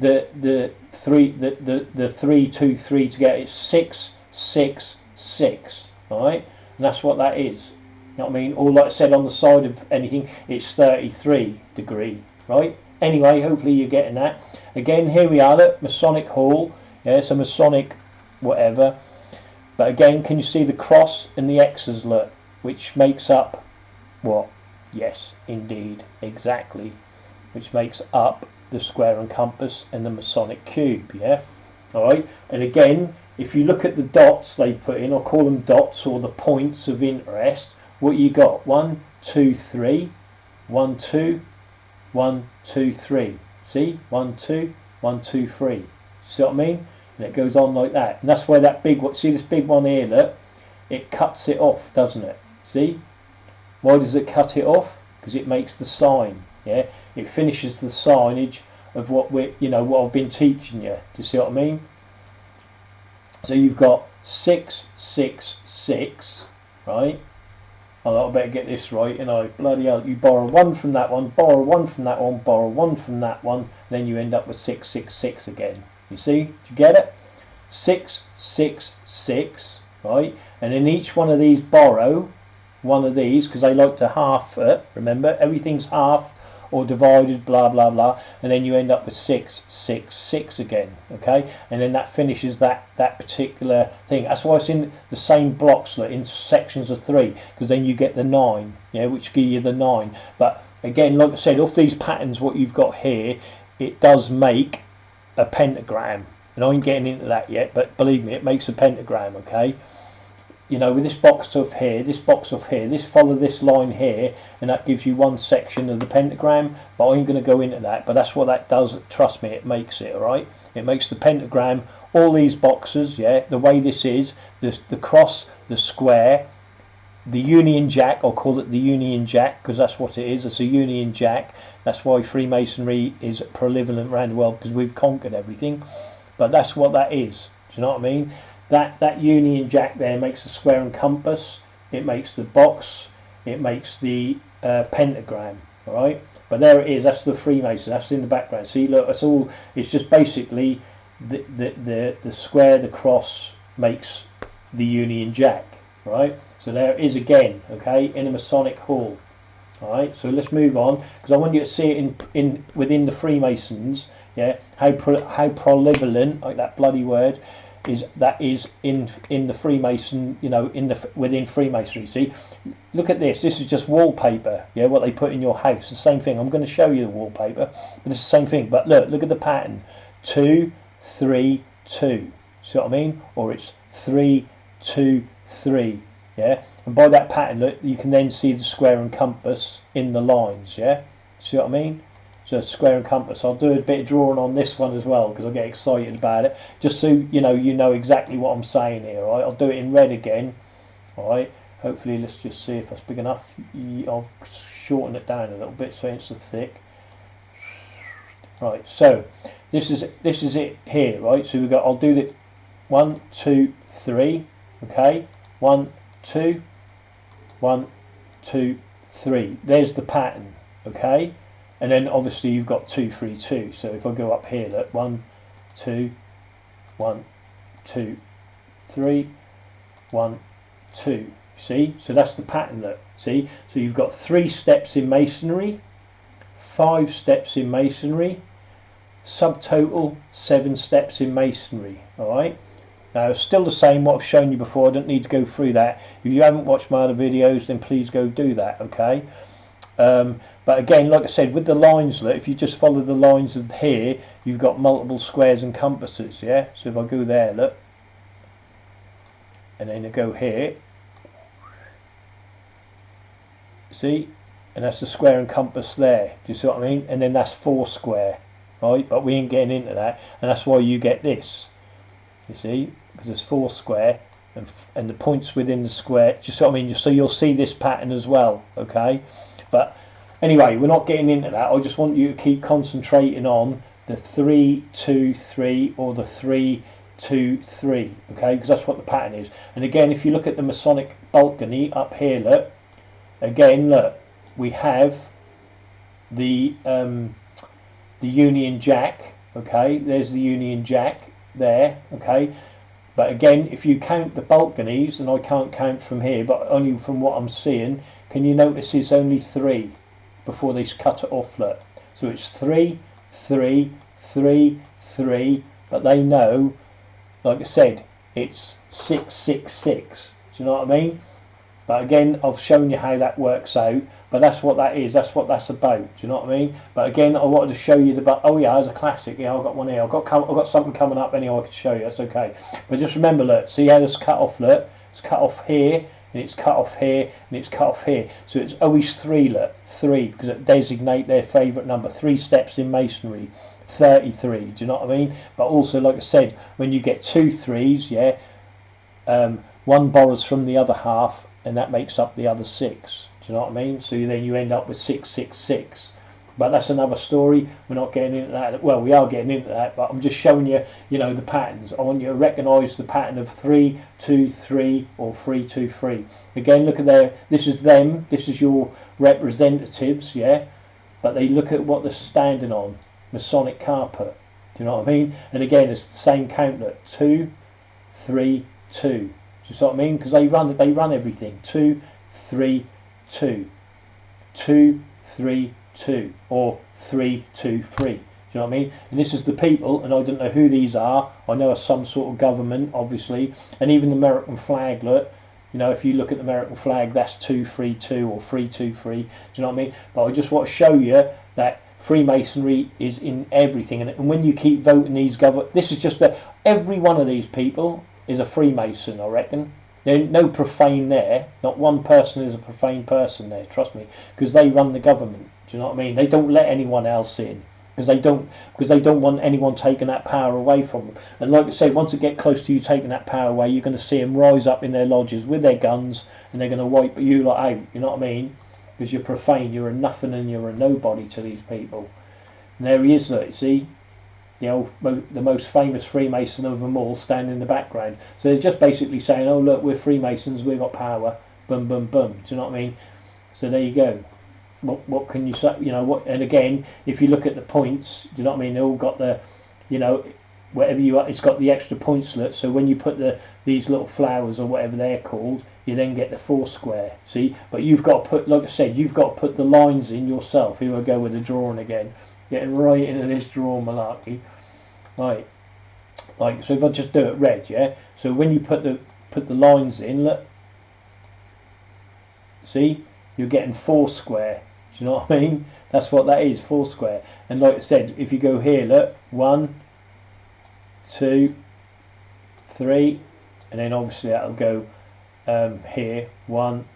the 3, the 3, 2, 3 together, it's 6, 6, 6. All right, and that's what that is. You know what I mean? Or like I said, on the side of anything, it's 33 degree. Right. Anyway, hopefully you're getting that. Again, here we are. Look, Masonic Hall. Yeah, it's a Masonic whatever. But again, can you see the cross and the X's? Look, which makes up what? Yes, indeed, exactly. Which makes up the square and compass and the Masonic cube. Yeah. All right. And again, if you look at the dots they put in, I'll call them dots, or the points of interest. What you got? 1, 2, 3. 1, 2. 1, 2, 3. See? 1, 2. 1, 2, 3. See what I mean? And it goes on like that. And that's where that big one, see this big one here, look? It cuts it off, doesn't it? See? Why does it cut it off? Because it makes the sign. Yeah? It finishes the signage of what we're, what I've been teaching you. Do you see what I mean? So you've got 6, 6, 6, right? Oh, I better get this right, bloody hell. You borrow 1 from that one, borrow 1 from that one, borrow 1 from that one, then you end up with 6, 6, 6 again. You see? Do you get it? 6, 6, 6, right? And in each one of these, borrow one of these, because they like to half it. Remember, everything's half or divided, blah blah blah, and then you end up with 6, 6, 6 again. Okay, and then that finishes that particular thing. That's why it's in the same blocks, like in sections of 3, because then you get the 9, yeah, which give you the 9. But again, like I said, off these patterns, what you've got here, it does make a pentagram, and I ain't getting into that yet, but believe me, it makes a pentagram. Okay, with this box off here, this follow this line here, and that gives you one section of the pentagram. But I ain't going to go into that, but that's what that does. Trust me, it makes it. All right, it makes the pentagram. All these boxes, yeah, the way this is, the cross, the square, the Union Jack. I'll call it the Union Jack because that's what it is. It's a Union Jack. That's why Freemasonry is prevalent around the world, because we've conquered everything. But that's what that is. Do you know what I mean? That Union Jack there makes the square and compass. It makes the box. It makes the pentagram. All right. But there it is. That's the Freemason. That's in the background. See, look. That's all. It's just basically the square, the cross makes the Union Jack. Right. So there it is again. Okay, in a Masonic hall. All right. So let's move on, because I want you to see it in within the Freemasons. Yeah. How prevalent, like that bloody word, is in the Freemason, within Freemasonry. See, look at this. This is just wallpaper. Yeah, what they put in your house. The same thing. I'm going to show you the wallpaper, but it's the same thing. But look at the pattern. 2, 3, 2. See what I mean? Or it's 3, 2, 3. Yeah, and by that pattern, look, you can then see the square and compass in the lines. Yeah, see what I mean? So square and compass. I'll do a bit of drawing on this one as well, because I get excited about it, just so you know exactly what I'm saying here. All right, I'll do it in red again. All right, hopefully, let's just see if that's big enough. I'll shorten it down a little bit so it's so thick. Right, so this is it here. Right, so we've got. I'll do the 1, 2, 3. Okay, 1, 2, 1, 2, 3. There's the pattern. Okay. And then obviously you've got 2, 3, 2. So if I go up here, look, 1, 2, 1, 2, 3, 1, 2. See? So that's the pattern, look. See? So you've got 3 steps in Masonry, 5 steps in Masonry, subtotal 7 steps in Masonry. Alright? Now it's still the same what I've shown you before. I don't need to go through that. If you haven't watched my other videos, then please go do that, okay? But again, like I said, with the lines, look, if you just follow the lines of here, you've got multiple squares and compasses, yeah? So if I go there, look, and then I go here, see? And that's the square and compass there. Do you see what I mean? And then that's 4 square, right? But we ain't getting into that, and that's why you get this, you see? Because there's 4 square, and the points within the square. Do you see what I mean? So you'll see this pattern as well, okay? But anyway, we're not getting into that. I just want you to keep concentrating on the 3 2 3 or the 3 2 3, okay? Because that's what the pattern is. And again, if you look at the Masonic balcony up here, look, again, look, we have the Union Jack, okay? There's the Union Jack there, okay? But again, if you count the balconies, and I can't count from here, but only from what I'm seeing, can you notice it's only 3 before they cut it off, look. So it's 3 3 3 3, but they know, like I said, it's 6 6 6. Do you know what I mean? But again, I've shown you how that works out. But that's what that is. That's what that's about. Do you know what I mean? But again, I wanted to show you the. Oh yeah, there's a classic. Yeah, I've got one here. I've got something coming up anyway. I can show you. That's okay. But just remember, look. See how this cut off? Look, it's cut off here, and it's cut off here, and it's cut off here. So it's always 3. Look, 3, because it designate their favourite number. 3 steps in masonry. 33. Do you know what I mean? But also, like I said, when you get 2 3s, yeah, one borrows from the other half, and that makes up the other 6. Do you know what I mean? So then you end up with 6 6 6. But that's another story. We're not getting into that. Well, we are getting into that, but I'm just showing you, you know, the patterns. I want you to recognise the pattern of 3 2 3 or 3 2 3. Again, look at their. This is them. This is your representatives, yeah. But they look at what they're standing on. Masonic carpet. Do you know what I mean? And again, it's the same count. Look, 2 3 2. Do you see what I mean? Because they run everything. 2 3 2, 2 3 2, or 3 2 3. Do you know what I mean? And this is the people, and I don't know who these are. I know it's some sort of government, obviously, and even the American flag. Look, you know, if you look at the American flag, that's 2 3 2 or 3 2 3. Do you know what I mean? But I just want to show you that Freemasonry is in everything, and when you keep voting these this is just every one of these people is a Freemason, I reckon. There's no profane there. Not one person is a profane person there, trust me, because they run the government. Do you know what I mean? They don't let anyone else in because they don't want anyone taking that power away from them. And like I say, once it get close to you taking that power away, you're going to see them rise up in their lodges with their guns, and they're going to wipe you like out. You know what I mean? Because you're profane, you're a nothing, and you're a nobody to these people. And there he is, look, you see, the most famous Freemason of them all, standing in the background. So they're just basically saying, oh look, we're Freemasons, we've got power, boom boom boom. Do you know what I mean? So there you go. What can you say? You know what? And again, if you look at the points, do you know what I mean? They all got the, you know, whatever you are, it's got the extra point slit. So when you put these little flowers or whatever they're called, you then get the 4 square. See, but you've got to put, like I said, you've got to put the lines in yourself. Here I go with the drawing again. Getting right into this draw malarkey. Right. Like, so if I just do it red, yeah? So when you put the lines in, look. See? You're getting 4 square. Do you know what I mean? That's what that is, 4 square. And like I said, if you go here, look, 1, 2, 3, and then obviously that'll go here, 1,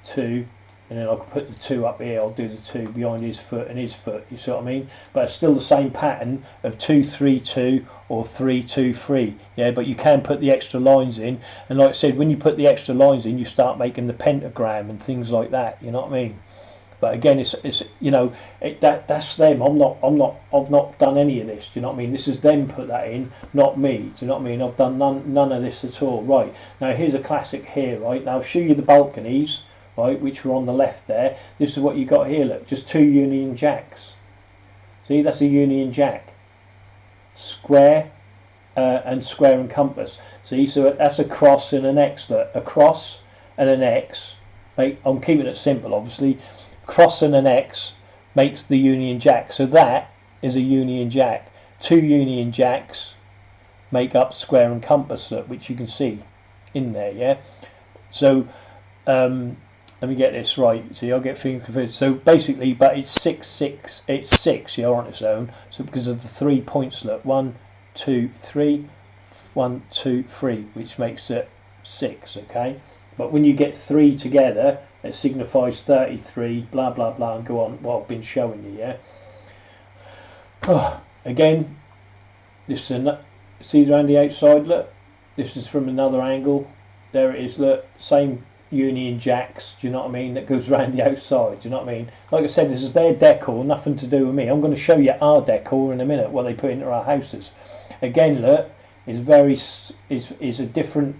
2, and then I can put the 2 up here. I'll do the 2 behind his foot and his foot. You see what I mean? But it's still the same pattern of 2 3 2 or 3 2 3. Yeah, but you can put the extra lines in. And like I said, when you put the extra lines in, you start making the pentagram and things like that. You know what I mean? But again, it's you know, that's them. I've not done any of this. Do you know what I mean? This is them put that in, not me. Do you know what I mean? I've done none of this at all. Right, now here's a classic here. Right, now I'll show you the balconies. Right, which were on the left there. This is what you got here. Look, just 2 Union Jacks. See, that's a Union Jack. Square and square and compass. See, so that's a cross and an X. Look, a cross and an X. Right, I'm keeping it simple, obviously. Cross and an X makes the Union Jack. So that is a Union Jack. 2 Union Jacks make up square and compass. Look, which you can see in there. Yeah. So. Let me get this right. See, I'll get things confused. So basically, but it's 6 6. It's 6. Yeah, on its own. So because of the 3 points. Look, 1 2 3, 1 2 3, which makes it 6. Okay. But when you get 3 together, it signifies 33. Blah blah blah, and go on. Well, I've been showing you. Yeah. Oh, again, this is see around the outside. Look. this is from another angle. There it is, look, same Union Jacks, do you know what I mean, that goes around the outside, do you know what I mean? Like I said, this is their decor, nothing to do with me. I'm going to show you our decor in a minute, what they put into our houses. Again, look, is a different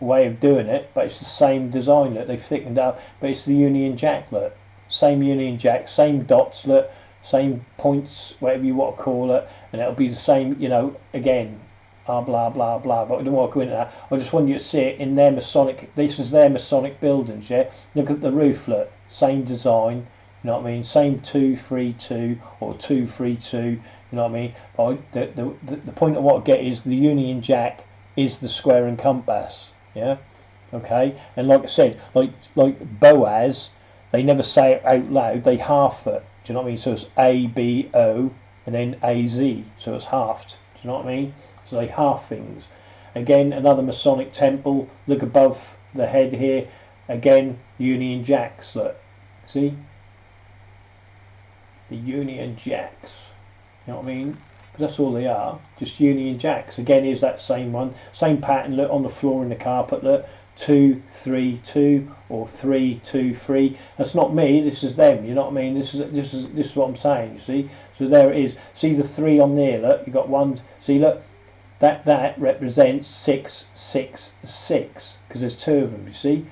way of doing it, but it's the same design, look, they've thickened up, but it's the Union Jack, look, same Union Jack, same dots, look, same points, whatever you want to call it, and it'll be the same, you know, again, blah blah blah, but I don't want to go into that. I just want you to see it in their Masonic, this is their Masonic buildings, yeah? Look at the roof, look, same design, you know what I mean, same 232 or 232, you know what I mean? But the point I want to get is the Union Jack is the square and compass, yeah? Okay, and like I said, like Boaz, they never say it out loud, they half it, do you know what I mean? So it's A-B-O and then A-Z, so it's halved, do you know what I mean? So they half things. Again, another Masonic temple. Look above the head here. Again, Union Jacks. Look, see the Union Jacks. You know what I mean? Because that's all they are. Just Union Jacks. Again, here's that same one, same pattern. Look on the floor in the carpet. Look, 2 3 2 or 3 2 3. That's not me. This is them. You know what I mean? This is what I'm saying. You see? So there it is. See the 3 on there. Look, you got one. See, look. That represents 6 6 6 because there's 2 of them. You see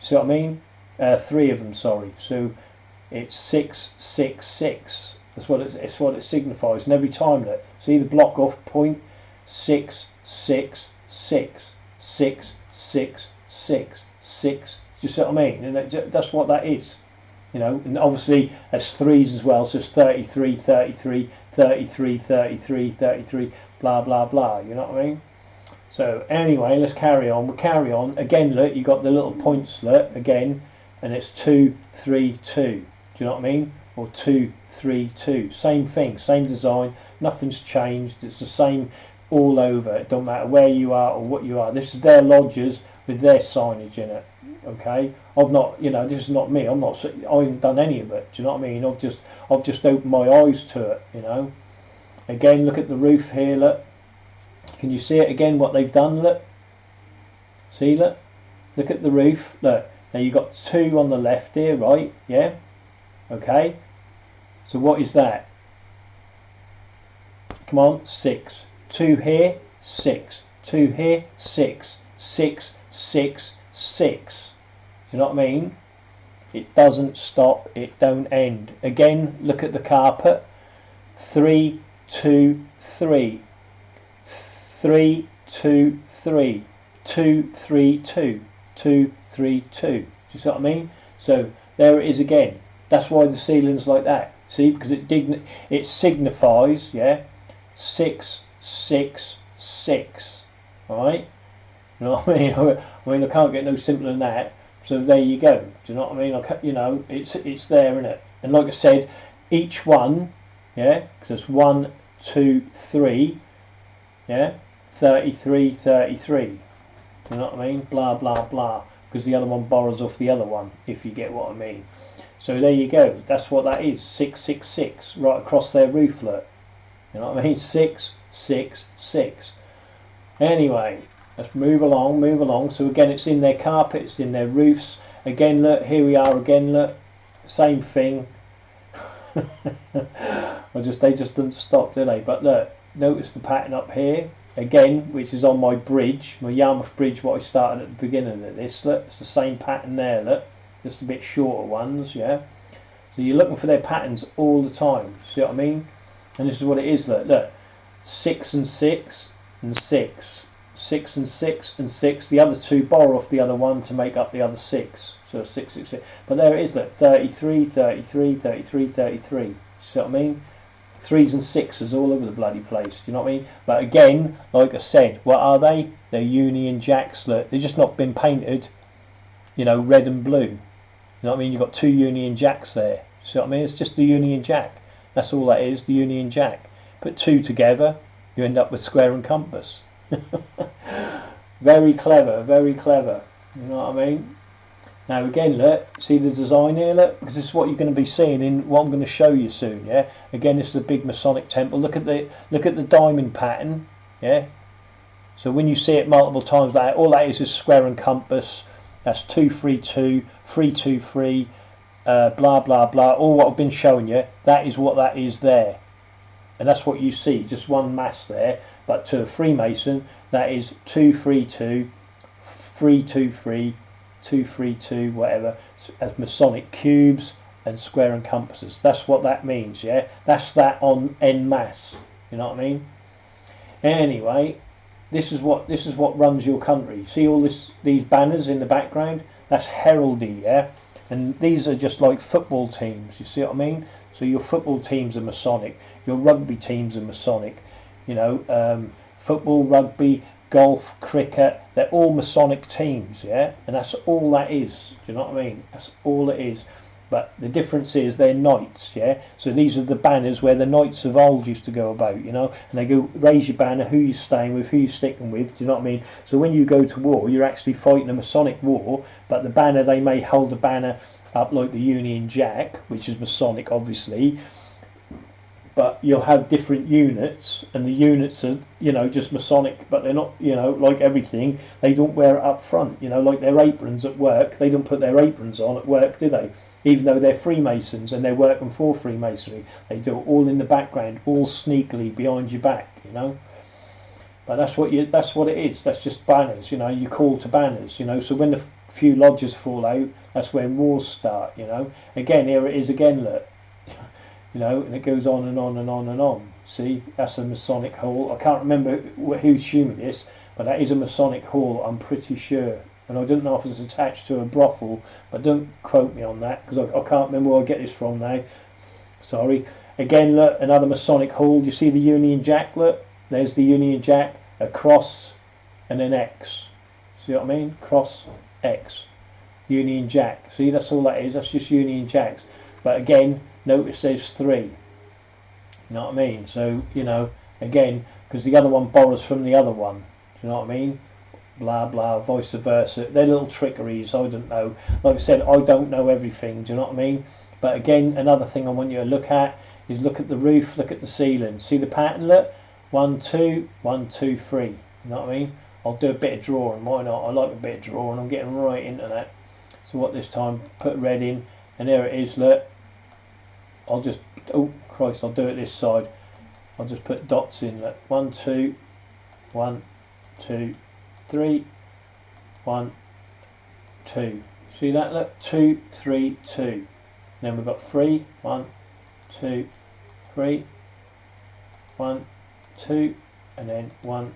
what I mean? 3 of them. Sorry. So it's 6 6 6. That's what it's what it signifies. And every time that see the block off point 6 6 6 6 6 6 6. Do you see what I mean? And that's what that is. You know, and obviously there's 3s as well, so it's 33, 33, 33, 33, 33, blah blah blah, you know what I mean? So anyway, let's carry on. We'll carry on. Again, look, you got the little points, look, again, and it's 2 3 2. Do you know what I mean? Or 2 3 2. Same thing, same design, nothing's changed, it's the same all over. It don't matter where you are or what you are. This is their lodges with their signage in it. Okay, I've not, you know, this is not me. I haven't done any of it. Do you know what I mean? I've just opened my eyes to it. You know. Again, look at the roof here. Look, can you see it again? What they've done? Look, see, look at the roof. Look, now you got 2 on the left here, right? Yeah. Okay. So what is that? Come on, 6. 2 here, 6. 2 here, 6. 6 6 6. Do you know what I mean? It doesn't stop, it don't end. Again, look at the carpet. 3 2 3. 3 2 3. 2 3 2. 2 3 2. Do you see what I mean? So there it is again. That's why the ceiling's like that. See, because it signifies, yeah, 6 6 6. Alright? You know what I mean? I mean, I can't get no simpler than that. So there you go. Do you know what I mean? You know, it's there, isn't it? And like I said, each one, yeah, because it's 1 2 3, yeah, 33 33. Do you know what I mean? Blah blah blah. Because the other one borrows off the other one, if you get what I mean. So there you go. That's what that is. 6 6 6 right across their roof. Look. You know what I mean? 6 6 6. Anyway. Let's move along. So again, it's in their carpet, it's in their roofs. Again, look, here we are again, look. Same thing. They just didn't stop, did they? But look, notice the pattern up here. Again, which is on my bridge, my Yarmouth bridge, what I started at the beginning of this. Look, it's the same pattern there, look. Just a bit shorter ones, yeah. So you're looking for their patterns all the time. See what I mean? And this is what it is, look. 6 and 6 and 6. 6 and 6 and 6. The other 2 borrow off the other one to make up the other 6. So 6 6 6. But there it is, look, 33 33 33 33. See what I mean? 3s and 6s all over the bloody place. Do you know what I mean? But again, like I said, what are they? They're Union Jacks. Look, they've just not been painted, you know, red and blue. You know what I mean? You've got 2 Union Jacks there. See what I mean? It's just the Union Jack. That's all that is, the Union Jack. Put 2 together, you end up with square and compass. Very clever, very clever. You know what I mean? Now again, look, see the design here, look, because this is what you're going to be seeing in what I'm going to show you soon. Yeah. Again, this is a big Masonic temple. Look at the diamond pattern. Yeah. So when you see it multiple times, that all that is square and compass. That's 232, 323, blah blah blah. All what I've been showing you, that is what that is there, and that's what you see. Just one mass there. But to a Freemason, that is 232, 323, 232, whatever, as Masonic cubes and square and compasses. That's what that means. Yeah, that's that on en masse. You know what I mean? Anyway, this is what runs your country. See all these banners in the background? That's heraldry, yeah? And these are just like football teams, you see what I mean? So your football teams are Masonic, your rugby teams are Masonic, you know, football, rugby, golf, cricket, they're all Masonic teams, yeah? And that's all that is, do you know what I mean? That's all it is. But the difference is they're knights, yeah? So these are the banners where the knights of old used to go about, you know? And they go, raise your banner, who you're staying with, who you're sticking with, do you know what I mean? So when you go to war, you're actually fighting a Masonic war, but the banner, they may hold the banner up like the Union Jack, which is Masonic, obviously, but you'll have different units, and the units are, you know, just Masonic, but they're not, you know, like everything, they don't wear it up front, you know, like their aprons at work, they don't put their aprons on at work, do they? Even though they're Freemasons and they're working for Freemasonry, they do it all in the background, all sneakily behind your back, you know. But that's what it is. That's just banners, you know. You call to banners, you know. So when the few lodges fall out, that's when wars start, you know. Again, here it is again, look, you know, and it goes on and on and on and on. See, that's a Masonic hall. I can't remember who's showing this, but that is a Masonic hall, I'm pretty sure. And I don't know if it's attached to a brothel, but don't quote me on that, because I can't remember where I get this from now. Sorry. Again, look, another Masonic hall. Do you see the Union Jack? Look, there's the Union Jack, a cross and an X. See what I mean? Cross, X. Union Jack. See, that's all that is. That's just Union Jacks. But again, notice there's 3. You know what I mean? So, you know, again, because the other one borrows from the other one. Do you know what I mean? Blah blah, vice versa. They're little trickeries, I don't know. Like I said, I don't know everything, do you know what I mean? But again, another thing I want you to look at is look at the roof, look at the ceiling. See the pattern, look? 1, 2, 1, 2, 3. You know what I mean? I'll do a bit of drawing, why not? I like a bit of drawing, I'm getting right into that. So what this time, put red in, and there it is, look. I'll just, oh Christ, I'll do it this side. I'll just put dots in, look. 1, 2, 1, 2, 3, 1, 2. See that? Look, 2, 3, 2. Then we've got 3, 1, 2, 3, 1, 2, and then 1,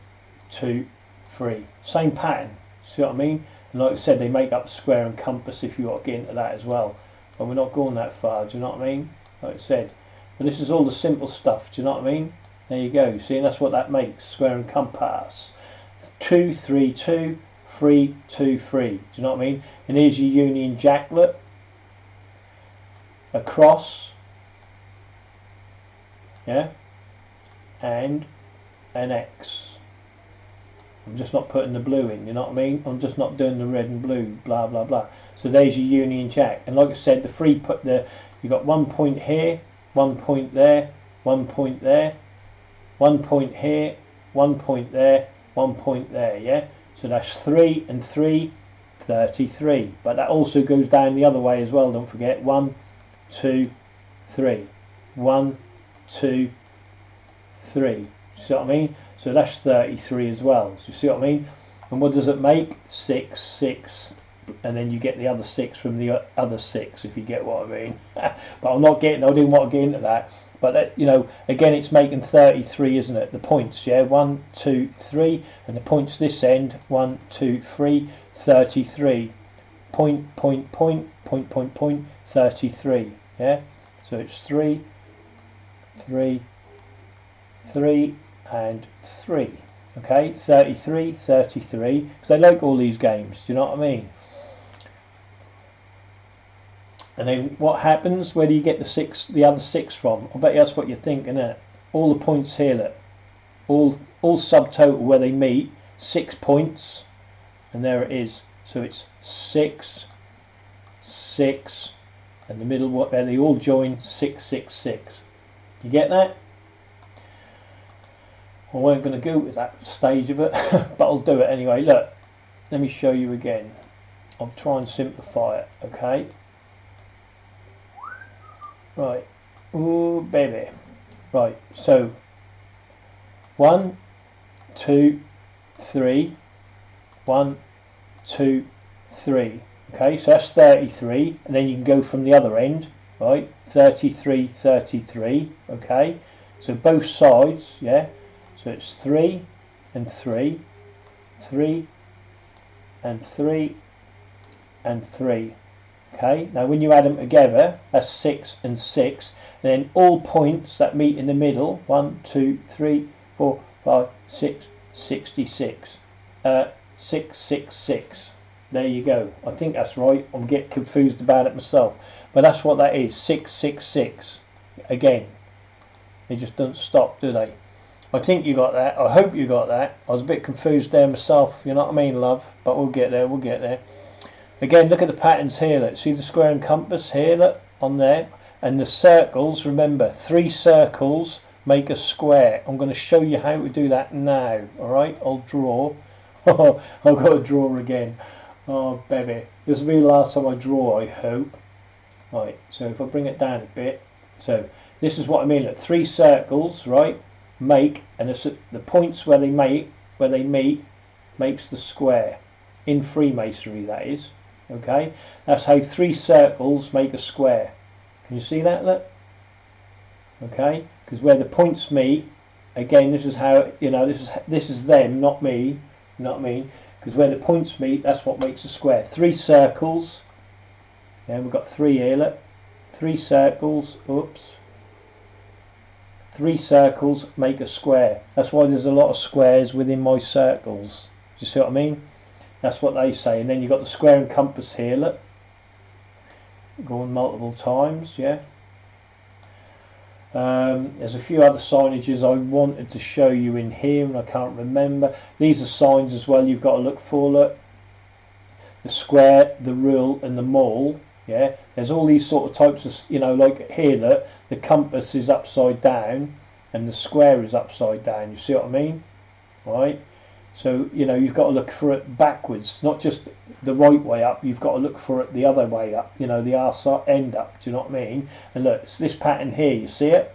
2, 3. Same pattern. See what I mean? And like I said, they make up square and compass if you want to get into that as well. But we're not going that far. Do you know what I mean? Like I said. But this is all the simple stuff. Do you know what I mean? There you go. See, and that's what that makes. Square and compass. 2, 3, 2, 3, 2, 3. Do you know what I mean? And here's your Union Jack, look. A cross. Yeah. And an X. I'm just not putting the blue in, you know what I mean? I'm just not doing the red and blue, blah blah blah. So there's your Union Jack. And like I said, the 3 put the, you got 1 point here, 1 point there, 1 point there, 1 point here, 1 point there, 1 point there, yeah? So that's 3 and 3, 33. But that also goes down the other way as well, don't forget. 1, 2, 3. 1, 2, 3. See what I mean? So that's 33 as well. So you see what I mean? And what does it make? 6, 6. And then you get the other 6 from the other 6, if you get what I mean. But I didn't want to get into that. But that, you know, again, it's making 33, isn't it? The points, yeah, 1, 2, 3, and the points this end, 1, 2, 3, 33. Point, point, point, point, point, point, 33. Yeah. So it's 3, 3, 3, and 3. Okay, 33, 33. Because I like all these games. Do you know what I mean? And then what happens? Where do you get the other 6 from? I bet you that's what you're thinking, isn't it? All the points here, look. All subtotal where they meet, 6 points. And there it is. So it's 6, 6, and the middle where they all join, 6, 6, 6. You get that? I weren't going to go to that stage of it, but I'll do it anyway. Look, let me show you again. I'll try and simplify it, okay? Right, ooh baby. Right, so 1, 2, 3, 1, 2, 3. Okay, so that's 33, and then you can go from the other end, right? 33, 33. Okay, so both sides, yeah. So it's 3 and 3, 3 and 3 and 3. Okay, now when you add them together, that's 6 and 6. And then all points that meet in the middle, 1, 2, 3, 4, 5, 6, 66. 666. There you go. I think that's right. I'm getting confused about it myself. But that's what that is. 666. Again, they just don't stop, do they? I think you got that. I hope you got that. I was a bit confused there myself. You know what I mean, love? But we'll get there. We'll get there. Again, look at the patterns here. Look. See the square and compass here? Look, on there. And the circles. Remember, 3 circles make a square. I'm going to show you how to do that now. Alright? I'll draw. I've got to draw again. Oh baby, this will be the last time I draw, I hope. Right, so if I bring it down a bit, so this is what I mean. Look, 3 circles, right? Make, and it's the points where they meet makes the square in Freemasonry. That is, okay. That's how 3 circles make a square. Can you see that? Look, okay, because where the points meet, again, this is how this is them, not me, not me. Because where the points meet, that's what makes a square. 3 circles. Yeah, we've got 3 here, look. 3 circles. Oops. 3 circles make a square. That's why there's a lot of squares within my circles. Do you see what I mean? That's what they say. And then you've got the square and compass here, look. Go on multiple times, yeah. There's a few other signages I wanted to show you in here and I can't remember. These are signs as well you've got to look for. Look, the square, the rule and the mole. Yeah, there's all these sort of types of, like here, look, the compass is upside down and the square is upside down. You see what I mean? Right, so you've got to look for it backwards, not just the right way up. You've got to look for it the other way up, the arse end up. Do you know what I mean? And look, it's this pattern here, you see it?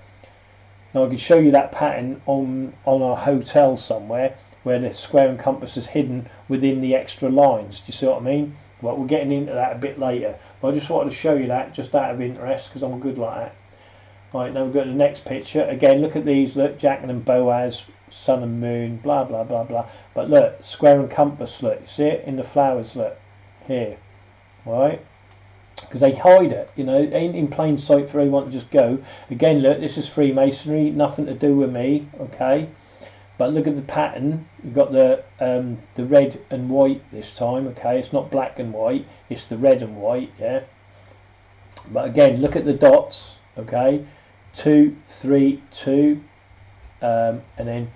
Now I can show you that pattern on our hotel somewhere where the square and compass is hidden within the extra lines. Do you see what I mean? Well, we're getting into that a bit later, but I just wanted to show you that just out of interest because I'm good like that. Right, now we go to the next picture. Again, look at these. Look, Jacqueline and Boaz, sun and moon, blah blah blah blah. But look, square and compass. Look, you see it in the flowers. Look here, right? Because they hide it. It ain't in plain sight for everyone to just go. Again, look, this is Freemasonry, nothing to do with me. Okay, but look at the pattern. You've got the red and white this time. Okay, it's not black and white. It's the red and white. Yeah. But again, look at the dots. Okay. 2, 3, 2, and then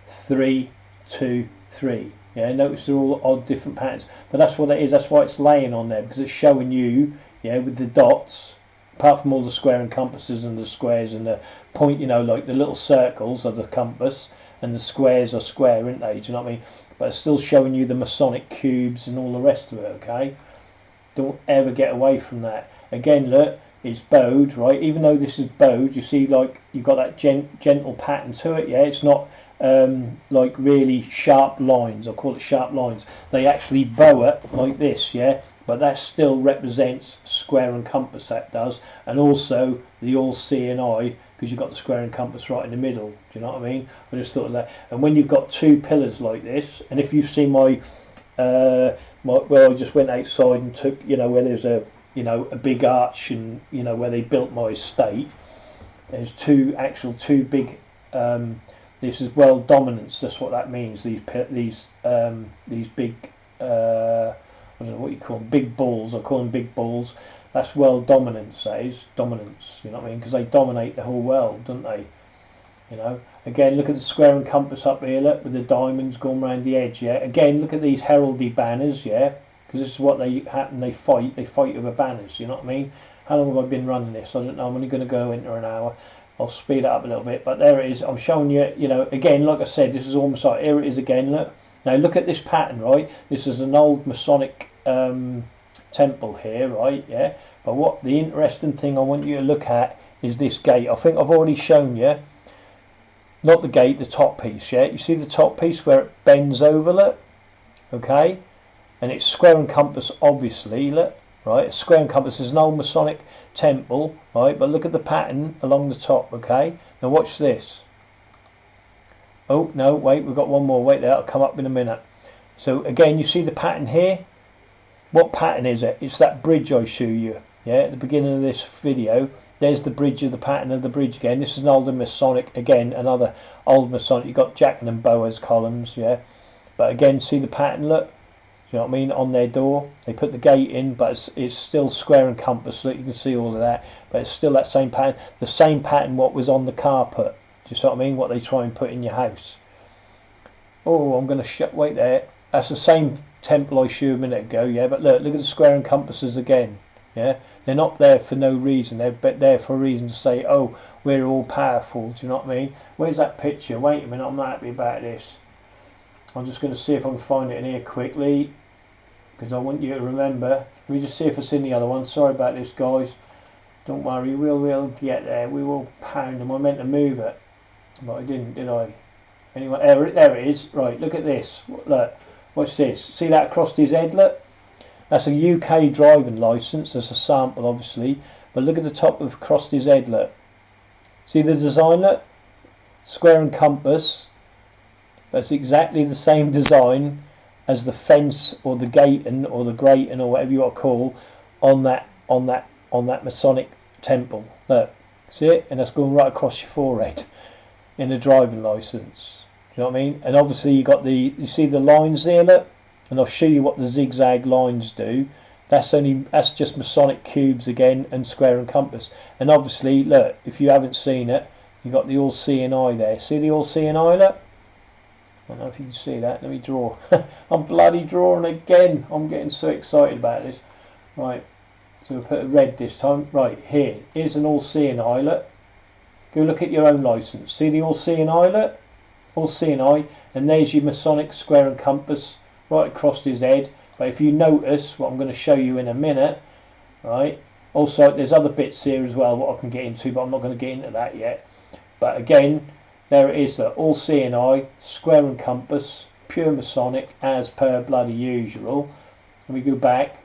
3, 2, 3. Yeah, notice they're all odd different patterns, but that's what it is. That's why it's laying on there, because it's showing you, yeah, with the dots. Apart from all the square and compasses and the squares and the point, like the little circles are the compass and the squares are square, aren't they? Do you know what I mean? But it's still showing you the Masonic cubes and all the rest of it. Okay, don't ever get away from that. Again, look. It's bowed, right? Even though this is bowed, you see, like you've got that gentle pattern to it. Yeah, it's not like really sharp lines. I call it sharp lines. They actually bow it like this, yeah. But that still represents square and compass. That does, and also the all seeing eye, because you've got the square and compass right in the middle. Do you know what I mean? I just thought of that. And when you've got 2 pillars like this, and if you've seen my well, I just went outside and took, where there's a big arch and where they built my estate. There's 2 big this is well dominance. That's what that means. These big I don't know what you call them, big balls. I call them big balls. That's well dominance. That is dominance. You know what I mean? Because they dominate the whole world, don't they? Again, look at the square and compass up here. Look, with the diamonds going around the edge. Yeah. Again, look at these heraldry banners. Yeah. Because this is what they happen. They fight over banners. You know what I mean? How long have I been running this? I don't know. I'm only going to go into an hour. I'll speed it up a little bit, but there it is. I'm showing you, you know, again, like I said, this is all Masonic. Here it is again, look. Now look at this pattern, right? This is an old Masonic temple here, right? Yeah. But what the interesting thing I want you to look at is this gate. I think I've already shown you. Not the gate, the top piece, yeah? You see the top piece where it bends over, look? Okay? And it's square and compass, obviously, look? Right? A square and compass is an old Masonic temple, right? But look at the pattern along the top, okay? Now watch this. Oh, no, wait, we've got one more. Wait there, I'll come up in a minute. So, again, you see the pattern here? What pattern is it? It's that bridge I show you, yeah? At the beginning of this video. There's the bridge of the pattern of the bridge again. This is an older Masonic, again, another old Masonic. You've got Jack and Boaz columns, yeah. But again, see the pattern, look. Do you know what I mean? On their door. They put the gate in, but it's still square and compass. Look, you can see all of that. But it's still that same pattern. The same pattern what was on the carpet. Do you see what I mean? What they try and put in your house. Oh, I'm going to wait there. That's the same temple I showed you a minute ago, yeah. But look at the square and compasses again. Yeah, they're not there for no reason. They're there for a reason to say, oh, we're all powerful. Do you know what I mean? Where's that picture? Wait a minute, I'm not happy about this. I'm just going to see if I can find it in here quickly, because I want you to remember. Let me just see if it's in the other one. Sorry about this, guys. Don't worry, we'll get there. We will pound them. I meant to move it, but I didn't, did I? Anyway, there it is. Right, look at this. Look, watch this. See that across his head? Look. That's a UK driving licence. That's a sample, obviously. But look at the top of across his head, look. See the design, look? Square and compass. That's exactly the same design as the fence or the gating or the grating or whatever you want to call on that Masonic temple. Look, see it? And that's going right across your forehead in the driving licence. Do you know what I mean? And obviously you see the lines there, look? And I'll show you what the zigzag lines do. That's just Masonic cubes again and square and compass. And obviously, look, if you haven't seen it, you've got the all-seeing eye there. See the all-seeing eye, look? I don't know if you can see that. Let me draw. I'm bloody drawing again. I'm getting so excited about this. Right, so we'll put a red this time. Right, here's an all-seeing eye, look. Go look at your own licence. See the all-seeing eye, look? All-seeing eye. And there's your Masonic square and compass right across his head. But if you notice what I'm going to show you in a minute, right, also there's other bits here as well what I can get into, but I'm not going to get into that yet. But again, there it is, the all-seeing eye, square and compass, pure Masonic as per bloody usual. And we go back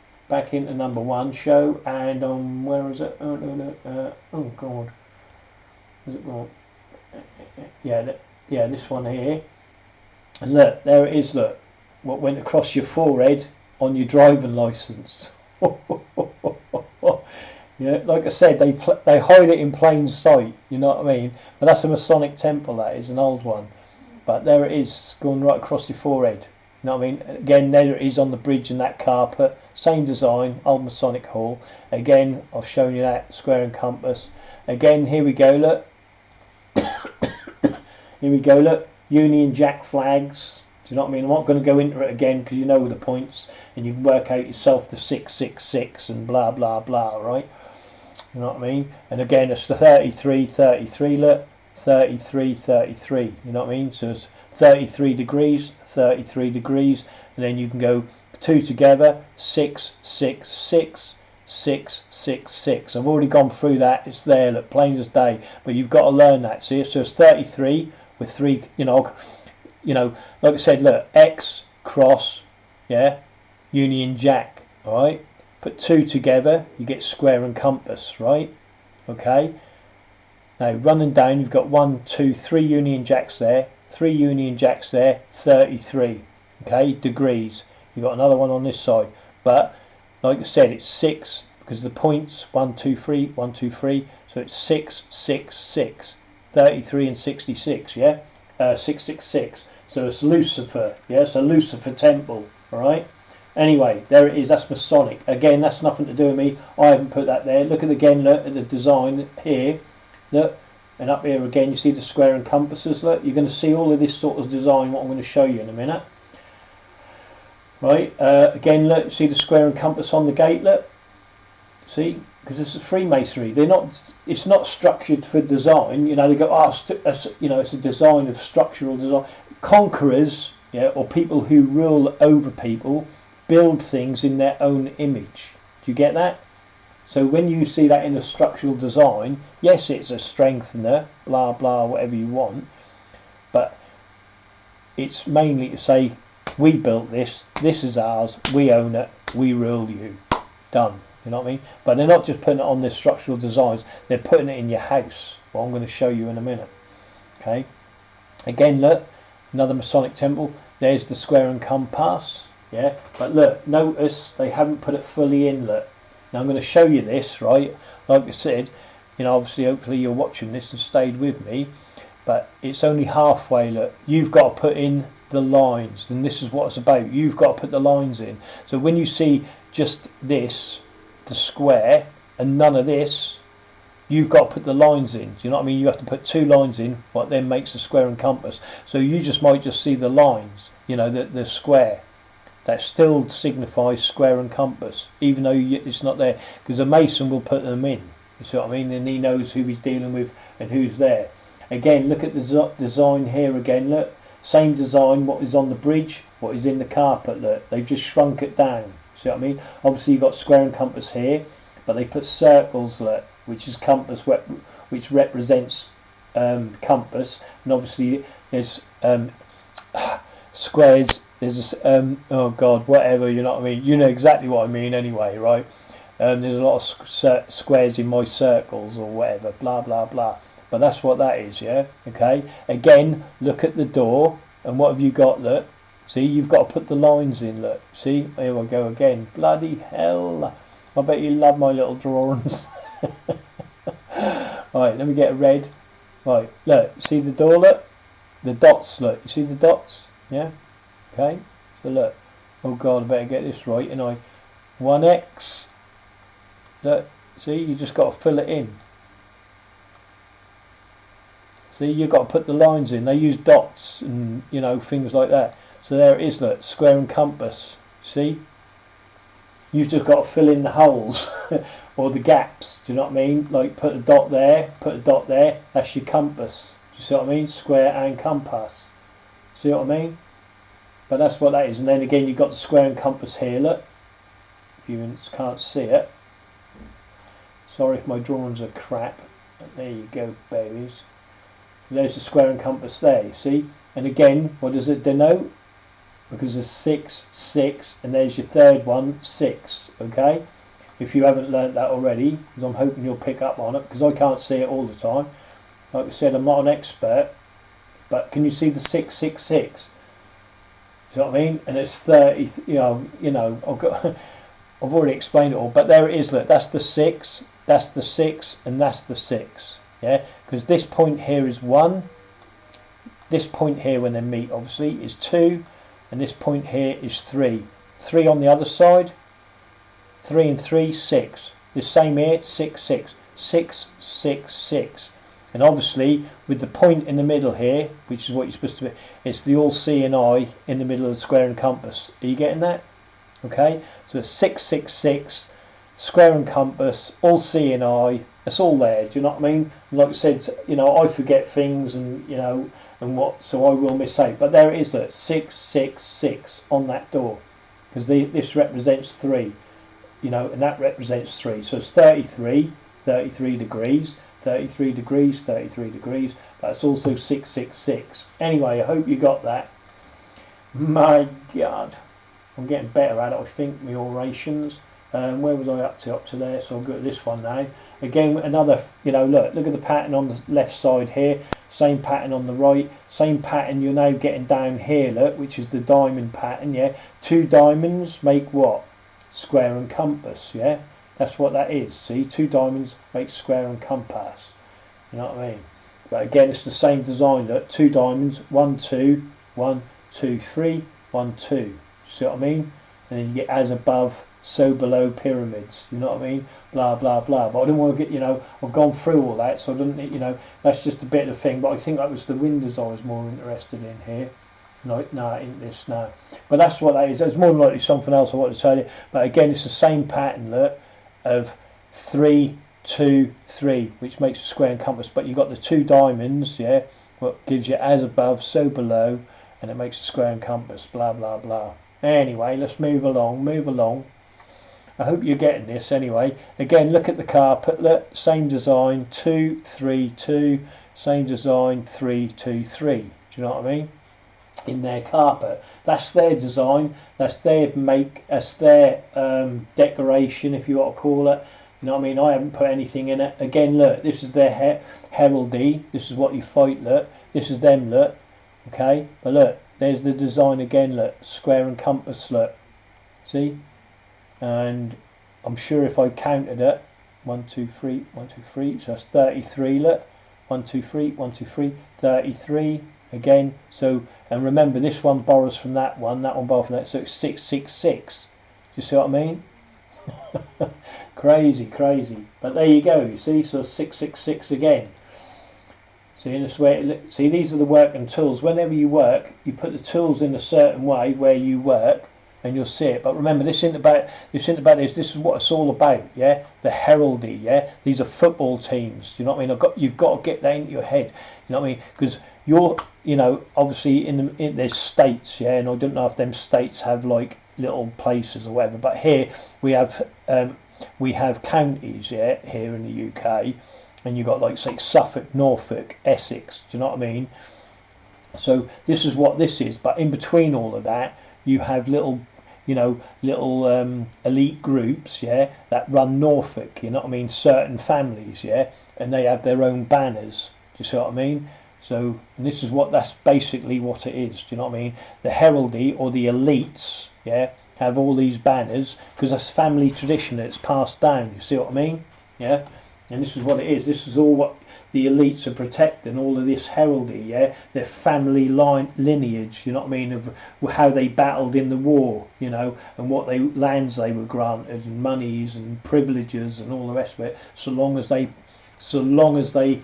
into number 1 show, and where is it? Oh god, is it wrong? Yeah, this one here. And look, there it is, look. What went across your forehead on your driving licence. Yeah, like I said, they hide it in plain sight, you know what I mean? But that's a Masonic temple, that is, an old one. But there it is, going right across your forehead. You know what I mean? Again, there it is on the bridge and that carpet. Same design, old Masonic hall. Again, I've shown you that, square and compass. Again, here we go, look. Here we go, look. Union Jack flags. Do you know what I mean? I'm not going to go into it again because you know the points and you can work out yourself the 666 and blah blah blah, right? You know what I mean? And again, it's the 33, look, 33, you know what I mean? So it's 33 degrees, and then you can go 2 together, 6, 6, 6, 6, 6, 6. I've already gone through that. It's there, look, plain as day. But you've got to learn that. See, so it's 33 with 3, you know, like I said, look, X, cross, yeah, Union Jack, alright? Put 2 together, you get square and compass, right? Okay? Now, running down, you've got 1, 2, 3 Union Jacks there, 3 Union Jacks there, 33, okay, degrees. You've got another one on this side. But, like I said, it's 6, because the points, 1, 2, 3, 1, 2, 3, so it's 6, 6, 6, 33 and 66, yeah? 666. So it's Lucifer, yeah, it's a Lucifer temple, alright? Anyway, there it is, that's Masonic. Again, that's nothing to do with me. I haven't put that there. Look at look at the design here. Look, and up here again, you see the square and compasses. Look, you're going to see all of this sort of design, what I'm going to show you in a minute. Right, again, look, see the square and compass on the gate, look. See, because this is Freemasonry. They're not. It's not structured for design. You know, they go, you know, it's a design of structural design. Conquerors, yeah, or people who rule over people, build things in their own image. Do you get that? So when you see that in a structural design, yes, it's a strengthener, blah blah, whatever you want, but it's mainly to say, we built this. This is ours. We own it. We rule you. Done. You know what I mean? But they're not just putting it on their structural designs, they're putting it in your house. Well, I'm going to show you in a minute. Okay. Again, look, another Masonic temple. There's the square and compass. Yeah. But look, notice they haven't put it fully in. Look. Now I'm going to show you this, right? Like I said, you know, obviously, hopefully you're watching this and stayed with me. But it's only halfway. Look, you've got to put in the lines, and this is what it's about. You've got to put the lines in. So when you see just this, the square, and none of this, you've got to put the lines in. Do you know what I mean? You have to put 2 lines in, what then makes the square and compass. So you just might just see the lines, you know, the square. That still signifies square and compass, even though it's not there, because a Mason will put them in. You see what I mean? And he knows who he's dealing with and who's there. Again, look at the design here again. Look, same design. What is on the bridge? What is in the carpet? Look, they've just shrunk it down. See what I mean? Obviously, you've got square and compass here, but they put circles, look, which is compass, which represents compass, and obviously there's squares. There's oh God, whatever. You know what I mean? You know exactly what I mean, anyway, right? There's a lot of squares in my circles or whatever. Blah blah blah. But that's what that is, yeah. Okay. Again, look at the door, and what have you got? Look. See, you've got to put the lines in, look. See, here I go again. Bloody hell. I bet you love my little drawings. Right, let me get a red. Right, look, see the door, look? The dots, look. You see the dots? Yeah? Okay, so look. Oh God, I better get this right. And 1x. Look, see, you just got to fill it in. See, you've got to put the lines in. They use dots and, you know, things like that. So there it is, look, square and compass. See? You've just got to fill in the holes or the gaps. Do you know what I mean? Like put a dot there, put a dot there. That's your compass. Do you see what I mean? Square and compass. See what I mean? But that's what that is. And then again, you've got the square and compass here. Look, if you can't see it. Sorry if my drawings are crap. But there you go, babies. There's the square and compass there. You see? And again, what does it denote? Because there's 6, 6, and there's your third one, 6. Okay, if you haven't learnt that already, because I'm hoping you'll pick up on it, because I can't see it all the time. Like I said, I'm not an expert, but can you see the 666? Do you know what I mean? And it's 30. You know, I've already explained it all, but there it is. Look, that's the 6, that's the 6, and that's the 6. Yeah, because this point here is 1. This point here, when they meet, obviously, is 2. And this point here is 3. 3 on the other side. 3 and 3, 6. The same here, 6, 6. 6, 6, 6. And obviously, with the point in the middle here, which is what you're supposed to be, it's the all seeing eye in the middle of the square and compass. Are you getting that? Okay, so it's 6, 6, 6, square and compass, all seeing eye. It's all there. Do you know what I mean? And like I said, you know, I forget things, and you know, and what, so I will miss out. But there it is, look, 6, 6, 6 on that door, because this represents 3, you know, and that represents 3. So it's 33, 33 degrees, 33 degrees, 33 degrees. That's also 6, 6, 6. Anyway, I hope you got that. My God, I'm getting better at it. I think my orations. Where was I up to? Up to there. So I'll go to this one now. Again, another, you know, look at the pattern on the left side here. Same pattern on the right. Same pattern you're now getting down here, look, which is the diamond pattern, yeah. 2 diamonds make what? Square and compass, yeah. That's what that is. See, 2 diamonds make square and compass. You know what I mean? But again, it's the same design, look. 2 diamonds, 1, 2, 1, 2, 3, 1, 2. See what I mean? And then you get as above, so below pyramids, you know what I mean? Blah blah blah. But I didn't want to get, you know, I've gone through all that, so I didn't, you know, that's just a bit of thing. But I think that was the windows I was more interested in here. No, in this now. But that's what that is. There's more than likely something else I want to tell you. But again, it's the same pattern, look, of 3, 2, 3, which makes a square and compass. But you've got the 2 diamonds, yeah, what gives you as above, so below, and it makes a square and compass, blah, blah, blah. Anyway, let's move along. I hope you're getting this anyway. Again, look at the carpet, look, same design, 2, 3, 2, same design, 3, 2, 3. Do you know what I mean? In their carpet. That's their design, that's their make, that's their decoration, if you want to call it. You know what I mean? I haven't put anything in it. Again, look, this is their heraldry. This is what you fight, look. This is them, look. Okay? But look, there's the design again, look. Square and compass, look. See? And I'm sure if I counted it, 1, 2, 3, 1, 2, 3, so that's 33, look. 1, 2, 3, 1, 2, 3, 33 again. So, and remember, this one borrows from that one borrows from that, so it's 6, 6, 6. Do you see what I mean? Crazy. But there you go, you see, so 6, 6, 6 again. See, in this way, see, these are the working tools. Whenever you work, you put the tools in a certain way where you work, and you'll see it. But remember, this isn't about this. This is what it's all about, yeah. The heraldry, yeah. These are football teams. Do you know what I mean? You've got to get that into your head. You know what I mean? Because you're, you know, obviously in there's states, yeah, and I don't know if them states have like little places or whatever. But here we have counties, yeah, here in the UK, and you've got like say Suffolk, Norfolk, Essex. Do you know what I mean? So this is what this is. But in between all of that, you have little elite groups, yeah, that run Norfolk, you know what I mean, certain families, yeah, and they have their own banners. Do you see what I mean? So, and this is that's basically what it is. Do you know what I mean? The heraldry or the elites, yeah, have all these banners because that's family tradition that's passed down. You see what I mean? Yeah. And this is what it is. This is all what the elites are protecting, all of this heraldry, yeah, their family lineage, you know what I mean, of how they battled in the war, you know, and what lands they were granted, and monies and privileges and all the rest of it, so long as they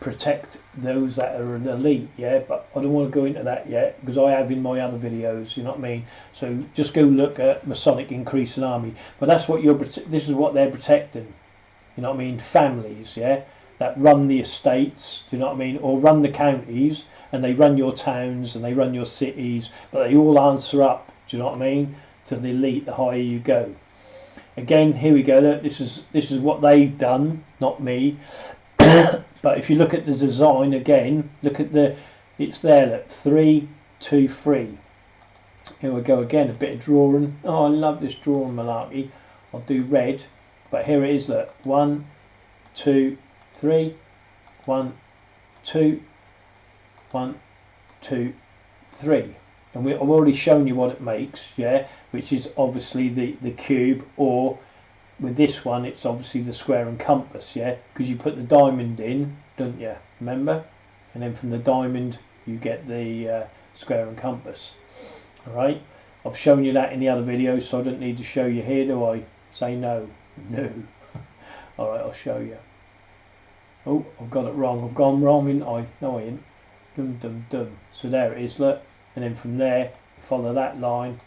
protect those that are an elite, yeah. But I don't want to go into that yet because I have in my other videos, you know what I mean. So just go look at Masonic Increase in Army. But that's what this is what they're protecting. You know what I mean? Families, yeah, that run the estates, do you know what I mean? Or run the counties, and they run your towns, and they run your cities, but they all answer up, do you know what I mean, to the elite, the higher you go. Again, here we go, look, this is what they've done, not me. But if you look at the design again, look at it's there, look, 3, 2, 3. Here we go again, a bit of drawing. Oh, I love this drawing malarkey. I'll do red. But here it is, look, 1, 2, 3, 1, 2, 1, 2, 3. And I've already shown you what it makes, yeah, which is obviously the cube, or with this one it's obviously the square and compass, yeah, because you put the diamond in, don't you, remember? And then from the diamond you get the square and compass. Alright, I've shown you that in the other videos, so I don't need to show you here, do I? Say no. No. Alright, I'll show you. Oh, I've got it wrong. I've gone wrong, ain't I? No, I ain't. Dum. So there it is, look. And then from there, you follow that line.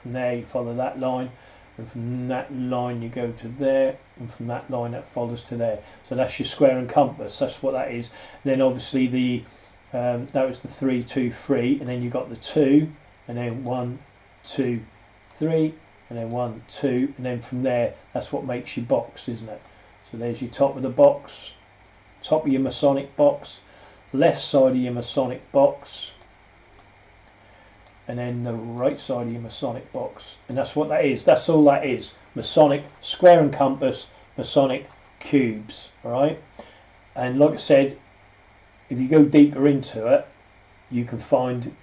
From there, you follow that line. And from that line, you go to there. And from that line, that follows to there. So that's your square and compass. That's what that is. And then obviously that was the 3, 2, 3. And then you got the 2. And then 1, 2, 3. And then 1, 2, and then from there, that's what makes your box, isn't it? So there's your top of the box, top of your Masonic box, left side of your Masonic box, and then the right side of your Masonic box. And that's what that is. That's all that is. Masonic square and compass, Masonic cubes. Alright? And like I said, if you go deeper into it, you can find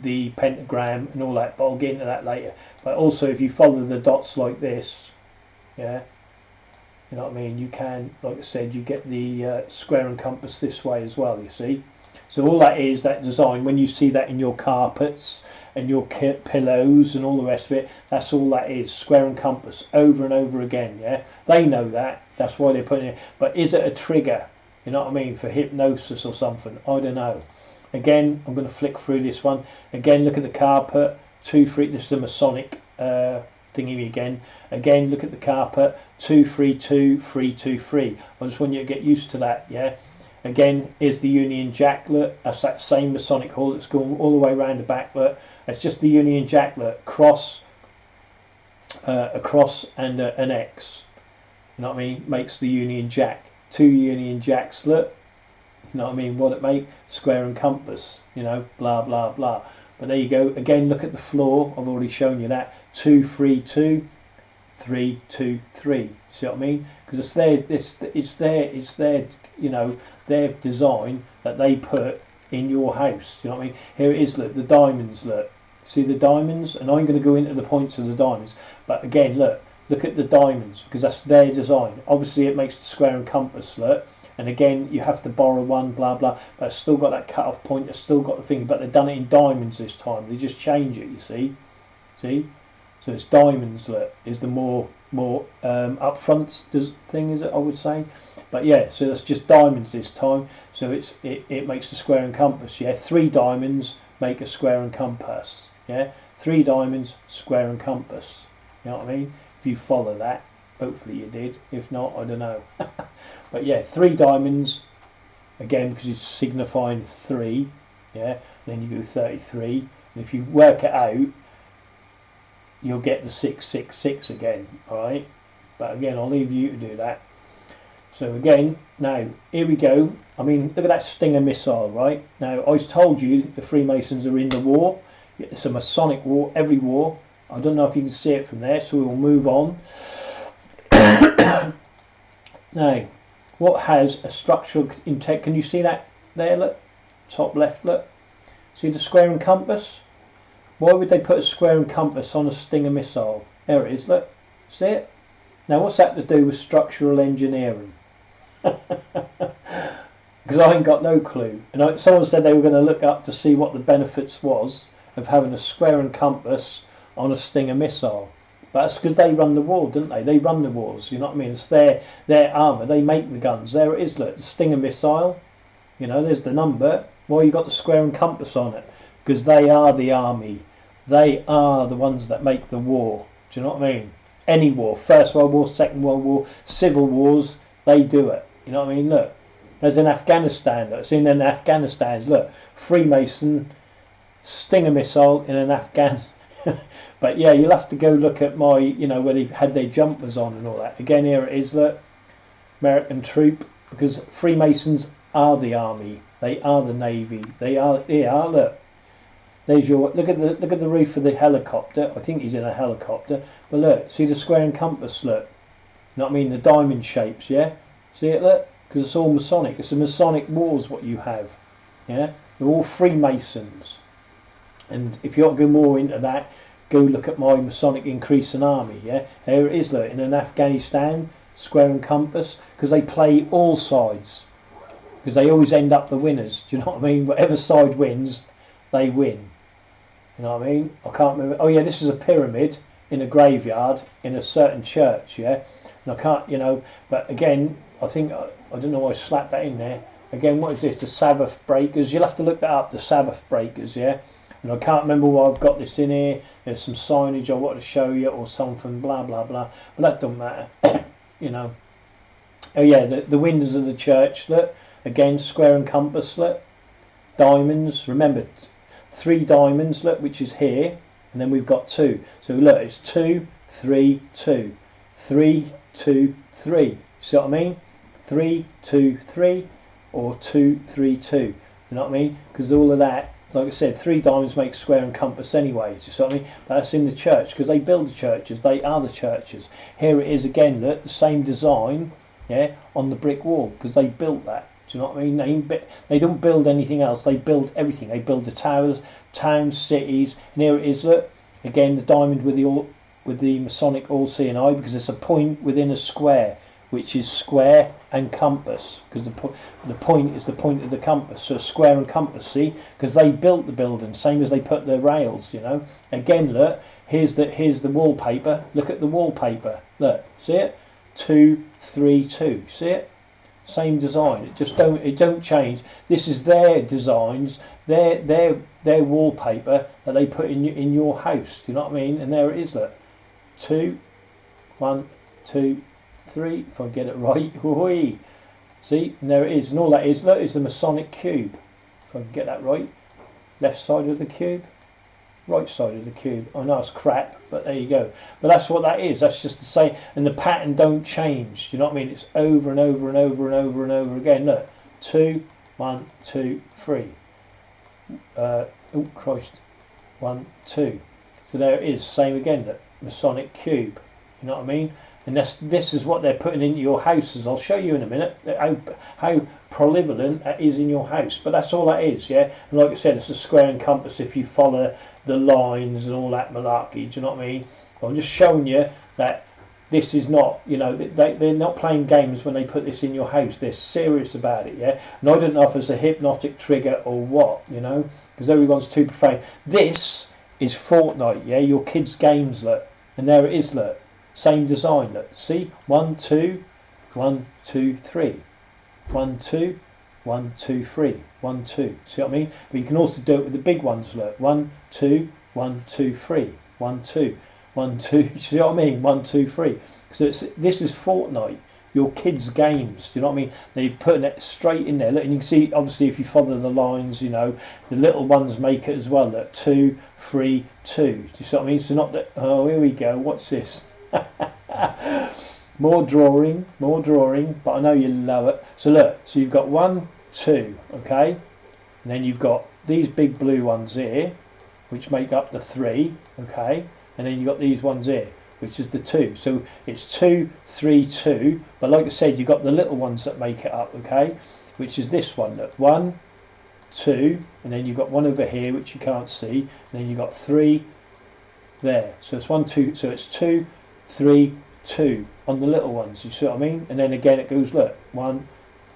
the pentagram and all that, but I'll get into that later. But also if you follow the dots like this, yeah, you know what I mean, you can, like I said, you get the square and compass this way as well, you see. So all that is, that design, when you see that in your carpets and your pillows and all the rest of it, that's all that is, square and compass, over and over again, yeah. They know that, that's why they're putting it. But is it a trigger, you know what I mean, for hypnosis or something? I don't know. Again, I'm going to flick through this one. Again, look at the carpet, 2, 3, this is a Masonic thingy again. Look at the carpet, 232 323. I just want you to get used to that. Yeah, again, is the Union Jack. Look, that's that same Masonic hall that's going all the way around the back. Look, it's just the Union Jack. Look, cross, a cross and an X. You know what I mean? Makes the Union Jack. 2 Union Jacks. Look, you know what I mean? What it make? Square and compass. You know, blah blah blah. But there you go. Again, look at the floor. I've already shown you that. 232 323. See what I mean? Because it's their you know, their design that they put in your house. You know what I mean? Here it is. Look, the diamonds. Look, see the diamonds. And I'm going to go into the points of the diamonds. But again, look at the diamonds, because that's their design. Obviously, it makes the square and compass. Look. And again, you have to borrow one, blah blah, but it's still got that cut-off point. It's still got the thing, but they've done it in diamonds this time. They just change it. You see. So it's diamonds. Look, is the more upfront thing, is it? I would say, but yeah. So that's just diamonds this time. So it makes the square and compass. Yeah, 3 diamonds make a square and compass. Yeah, 3 diamonds, square and compass. You know what I mean? If you follow that. Hopefully you did. If not, I don't know. But yeah, 3 diamonds, again, because it's signifying 3. Yeah, and then you go 33. And if you work it out, you'll get the 666 again. Alright? But again, I'll leave you to do that. So again, now, here we go. I mean, look at that Stinger missile, right? Now, I told you the Freemasons are in the war. It's a Masonic war, every war. I don't know if you can see it from there, so we'll move on. Now, what has a structural intent? Can you see that there? Look, top left. Look, see the square and compass. Why would they put a square and compass on a Stinger missile? There it is. Look, see it. Now, what's that to do with structural engineering? Because I ain't got no clue. And someone said they were going to look up to see what the benefits was of having a square and compass on a Stinger missile. But that's because they run the war, don't they? They run the wars, you know what I mean? It's their armour. They make the guns. There it is, look, the Stinger missile. You know, there's the number. Why you got the square and compass on it? Because they are the army. They are the ones that make the war. Do you know what I mean? Any war, First World War, Second World War, civil wars, they do it. You know what I mean? Look, there's in Afghanistan. Look, it's in Afghanistan. Look, Freemason Stinger missile in an Afghan. But yeah, you'll have to go look at my, you know, where they had their jumpers on and all that. Again, here it is, look, American troop, because Freemasons are the army, they are the navy, they are. Look, there's your look at the roof of the helicopter. I think he's in a helicopter. But look, see the square and compass. Look, you know what I mean? The diamond shapes, yeah. See it, look, because it's all Masonic. It's the Masonic wars what you have, yeah. They're all Freemasons. And if you want to go more into that, go look at my Masonic Increase in Army. Yeah, here it is. Look, in an Afghanistan, square and compass, because they play all sides, because they always end up the winners. Do you know what I mean? Whatever side wins, they win. You know what I mean? I can't remember. Oh yeah, this is a pyramid in a graveyard in a certain church. Yeah, and I can't, you know. But again, I think I don't know why I slapped that in there. Again, what is this? The Sabbath breakers. You'll have to look that up. The Sabbath breakers. Yeah. And I can't remember why I've got this in here. There's some signage I wanted to show you or something, blah blah blah. But that don't matter, you know. Oh yeah, the windows of the church. Look, again, square and compass. Look, diamonds. Remember, 3 diamonds. Look, which is here, and then we've got 2. So look, it's 2 3 2 3 2 3. See what I mean? 3 2 3 or 2 3 2. You know what I mean? Because all of that. Like I said, 3 diamonds make square and compass anyways, you see what I mean? But that's in the church, because they build the churches, they are the churches. Here it is again, look, the same design, yeah, on the brick wall, because they built that. Do you know what I mean? They don't build anything else, they build everything. They build the towers, towns, cities, and here it is, look, again the diamond with the Masonic all-seeing eye, because it's a point within a square, which is square and compass, because the point is the point of the compass. So square and compass, see, because they built the building, same as they put the rails, you know. Again, look, here's the wallpaper. Look at the wallpaper. Look, see it? 2 3 2. See it? Same design. It don't change. This is their designs, their wallpaper that they put in your house. Do you know what I mean? And there it is. Look, 2, 1, 2, 3. If I get it right. Whee. See, and there it is, and all that is, look, is the Masonic cube. If I can get that right. Left side of the cube, right side of the cube. I know it's crap, but there you go. But that's what that is. That's just the same, and the pattern don't change. Do you know what I mean? It's over and over and over and over and over again. Look, 2, 1, 2, 3. Oh Christ, 1, 2. So there it is. Same again. Look, Masonic cube. You know what I mean? And this is what they're putting into your houses. I'll show you in a minute how prevalent that is in your house. But that's all that is, yeah? And like I said, it's a square and compass if you follow the lines and all that malarkey. Do you know what I mean? I'm just showing you that this is not, you know, they're not playing games when they put this in your house. They're serious about it, yeah? And I don't know if it's a hypnotic trigger or what, you know? Because everyone's too profane. This is Fortnite, yeah? Your kids' games, look. And there it is, look. Same design, look. See? 1, 2, 1, 2, 3. 1, 2, 1, 2, 3. 1, 2. See what I mean? But you can also do it with the big ones, look. 1, 2, 1, 2, 3. 1, 2, 1, 2. See what I mean? 1, 2, 3. So this is Fortnite. Your kids' games. Do you know what I mean? They're putting it straight in there. Look, and you can see, obviously, if you follow the lines, you know, the little ones make it as well. Look, 2, 3, 2. Do you see what I mean? So not that. Oh, here we go. What's this? more drawing, but I know you love it. So look, so you've got 1, 2, okay, and then you've got these big blue ones here, which make up the 3, okay, and then you've got these ones here, which is the 2. So it's 2, 3, 2. But like I said, you've got the little ones that make it up, okay, which is this one. Look, 1, 2, and then you've got one over here which you can't see, and then you've got 3 there. So it's 1, 2. So it's 2, 3, 2 on the little ones, you see what I mean? And then again it goes, look, 1,